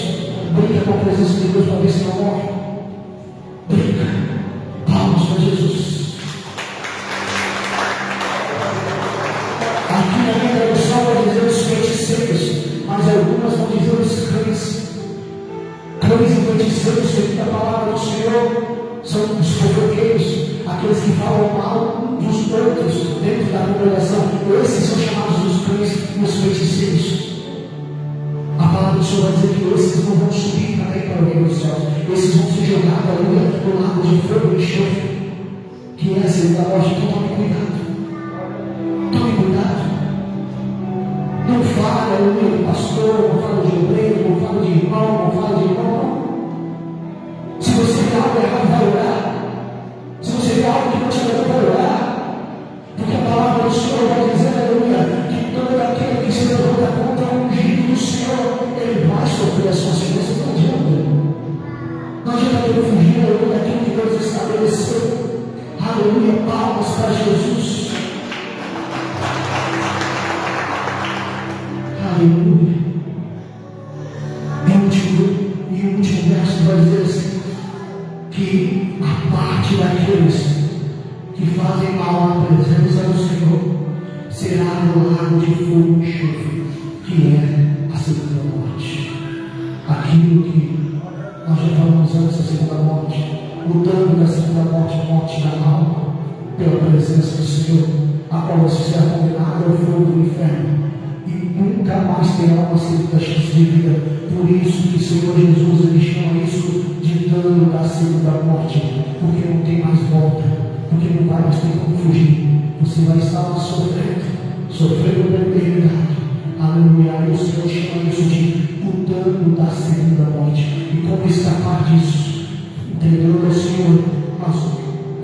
Brinca com a presença de Deus para ver se não morre. Brinca. Palmas para Jesus. Aqui na minha tradução vai dizer os feiticeiros, mas algumas vão dizer os cães. Cães e feiticeiros, segundo a palavra do Senhor, são os fofoqueiros, aqueles que falam mal dos outros dentro da congregação. Esses são chamados os cães e os feiticeiros. A palavra do o Senhor vai dizer que esses não vão subir também para o reino dos céus. Esses vão ser jogados ali no lago de fogo e enxofre, que é a segunda morte. Então tome cuidado. Tome cuidado. Não fale, aleluia, de pastor, não fale de obreiro, não fale de irmão, não fale de irmão. Se você vê algo errado, vai orar. Se você vê algo que não te agradou, vai orar. Porque a palavra do Senhor vai dizer, aleluia, que todo aquele que se levanta contra o ungido do Senhor, ele vai sofrer as consequências. Não adianta. Não adianta ele fugir, aleluia, daquilo que Deus estabeleceu. Aleluia, palmas para Jesus. Aleluia. E o último verso vai dizer assim, que a parte daqueles que fazem mal à presença do Senhor será no lago de fogo e enxofre, que é a segunda morte. Aquilo que nós já falamos antes da segunda morte, o dano da segunda morte, a morte da alma, pela presença do Senhor, a qual você será condenado ao fogo do inferno e nunca mais terá uma segunda chance de vida. Por isso que o Senhor Jesus, ele chama isso de dano da segunda morte, porque não tem mais volta, porque não vai mais ter como fugir. Você vai estar sofrendo pela eternidade. Aleluia. E o Senhor chama isso de o dano da segunda morte. E como escapar disso? Entendendo o Senhor, mas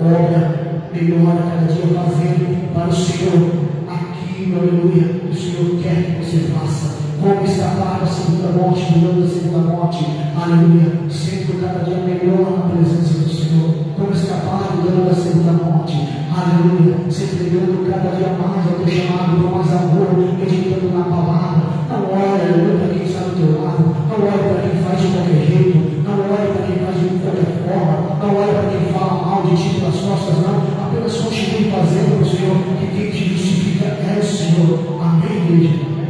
obra melhor a cada dia fazendo para o Senhor aquilo, aleluia, o Senhor quer que você faça. Como escapar da segunda morte, do dano da segunda morte, aleluia, sendo cada dia melhor na presença do Senhor. Como escapar do dano da segunda morte, aleluia, se entregando cada dia mais ao teu chamado, com mais amor, meditando na palavra. Não olha, aleluia, para quem está do teu lado, não olha para quem faz de qualquer jeito, não olha para quem faz de qualquer forma, não olha para quem fala mal de ti pelas costas, não. Apenas continue fazendo para o Senhor, que quem te justifica é o Senhor. Amém, igreja?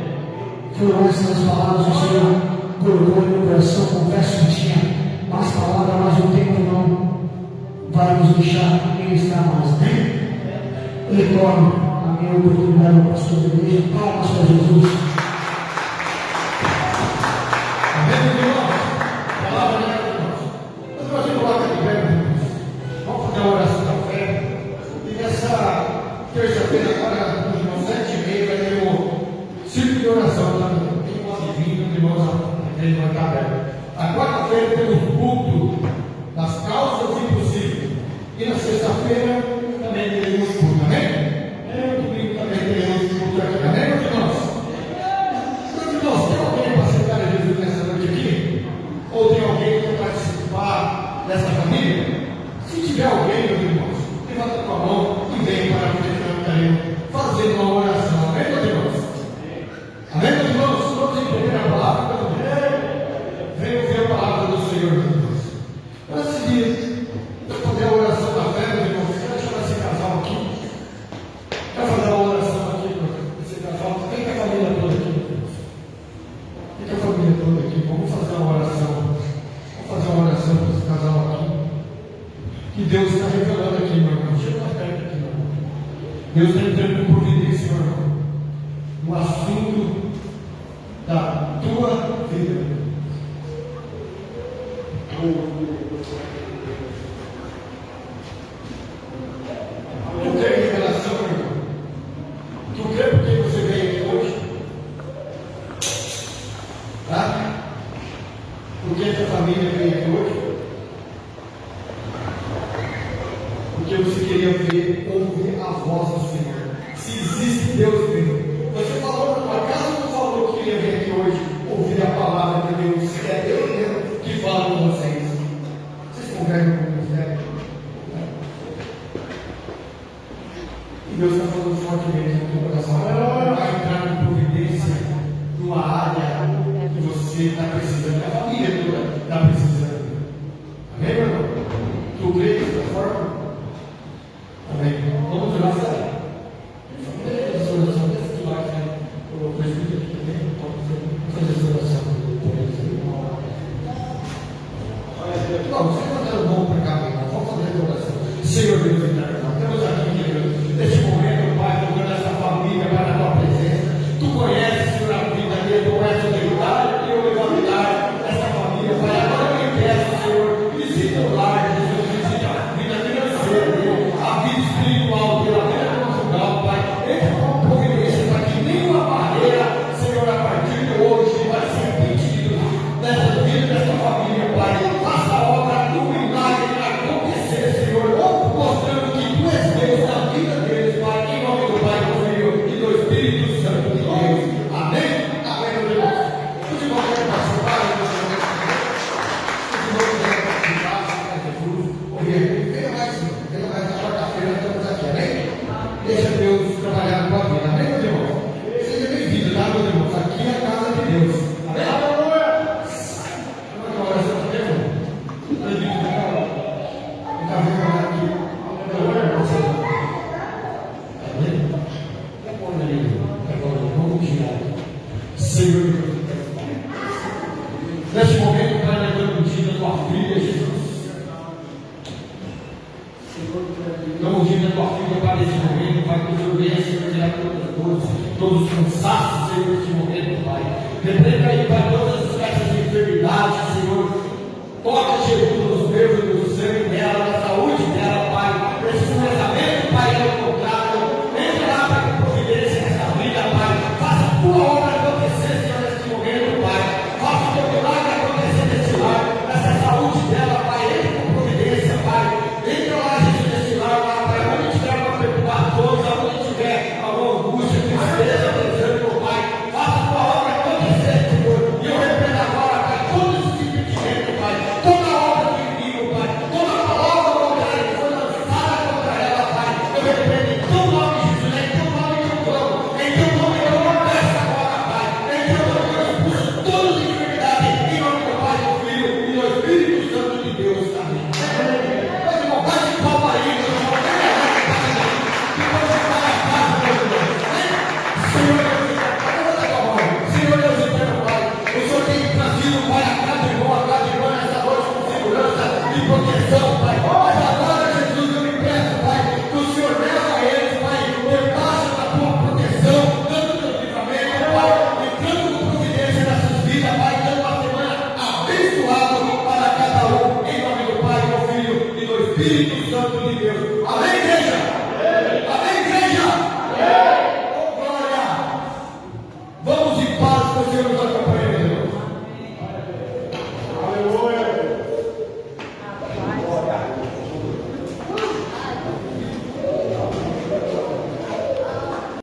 Foram essas palavras que o Senhor colocou em meu coração. Confesso que tinha mais palavras, mas o tempo não vai nos deixar ministrar mais. Retorno a minha oportunidade no pastor da igreja. Palmas para Jesus. Amém, irmãos? Palavra de Deus. Mas nós vamos colocar de pé, irmãos. Vamos fazer a oração da fé. E nessa terça-feira, agora, nos irmãos 7h30, vai ter o círculo de oração. Tá? Tem um adivinho, irmãos, a igreja vai estar aberta. A quarta-feira temos o culto das causas impossíveis. E na sexta-feira também teremos culto, amém? No domingo também teremos culto aqui, amém, meus irmãos? Meus irmãos, tem alguém para aceitar a Jesus nessa noite aqui? Ou tem alguém que quer participar dessa família? Se tiver alguém, meus irmãos, levanta a tua mão e vem para que nós estaremos fazendo uma oração, amém, meus irmãos? Amém, meus irmãos? Todos entenderam a palavra? Vem ouvir a palavra do Senhor, meus irmãos. Antes de fazer a oração da fé, meus irmãos, quero chamar esse casal aqui. Quero fazer uma oração aqui para esse casal. Vem com a família toda aqui. Vem com a família toda aqui. Vamos fazer uma oração. Vamos fazer uma oração para esse casal aqui. Que Deus está revelando aqui, meu irmão. Chega mais perto aqui, meu irmão. Deus está entrando com providência, meu irmão, no assunto da tua vida. Tu crê em revelação, meu irmão? Tu crê porque você veio aqui hoje? Tá? Porque essa família veio aqui hoje? Porque você queria ouvir a voz do Senhor. Se existe Deus mesmo. Você falou na tua casa ou não falou que queria vir aqui hoje ouvir a palavra de Deus? Se é Deus mesmo que fala com vocês. Vocês congregam com Deus, né? E Deus está falando fortemente no teu coração. Vai entrar em providência numa área que você está precisando. A família toda está precisando. Amém, meu irmão? Tu crê dessa forma? Amém. Vamos orar. Senhor Deus eterno, estamos aqui, Deus, neste momento, Pai, tocando essa família para a tua presença. Tu conheces, Senhor, a vida dele, tu conheces o detalhe, e eu levo a vida Senhor Deus. Neste momento, Pai, levando o dia da tua filha, Jesus. Damos o dia da tua filha para esse momento, Pai, que o Senhor venha, Senhor, tirar todas as dores, todos os cansaços, Senhor, neste momento, Pai. Repreenda aí, Pai, todas essas enfermidades, Senhor. Toca, Jesus, nos nervos do sangue dela, na saúde dela, Pai. Esse casamento, Pai, é o contrário. Entra lá, Pai, com providência nessa vida, Pai. Faça a tua obra acontecer, Senhor, neste momento, Pai. Faça o teu milagre acontecer neste lar, nessa saúde dela, Pai. Entra com providência, Pai. Entra lá, Jesus, neste lar, Pai. Onde tiver uma preocupação, onde tiver alguma angústia, tristeza, desânimo, Pai. Faça a tua obra acontecer, Senhor. E eu repreendo agora, Pai, todo esse sentimento, Pai. Toda a obra do inimigo, Pai. Toda a palavra contrária que foi lançada contra ela, Pai. Eu repreendo em teu nome, Jesus. Em teu nome que eu clamo. Em teu nome eu peço agora, Pai. Em teu nome eu expulso todas as enfermidades. Em nome do Pai, do Filho e do Espírito Santo de Deus. Amém. Meu irmão, bate palma aí, meu irmão. Depois você vai à casa, meu irmão. Senhor Deus eterno, Pai. O Senhor tem trazido, Pai, a cada irmão nessa noite com segurança e proteção, Pai. Mas agora, Jesus, eu me peço, Pai, que o Senhor leva eles, Pai, debaixo da tua proteção, dando teu livramento, Pai, entrando com providência nessas vidas, Pai, dando uma semana abençoada para cada um, em nome do Pai, do Filho e do Espírito Santo de Deus.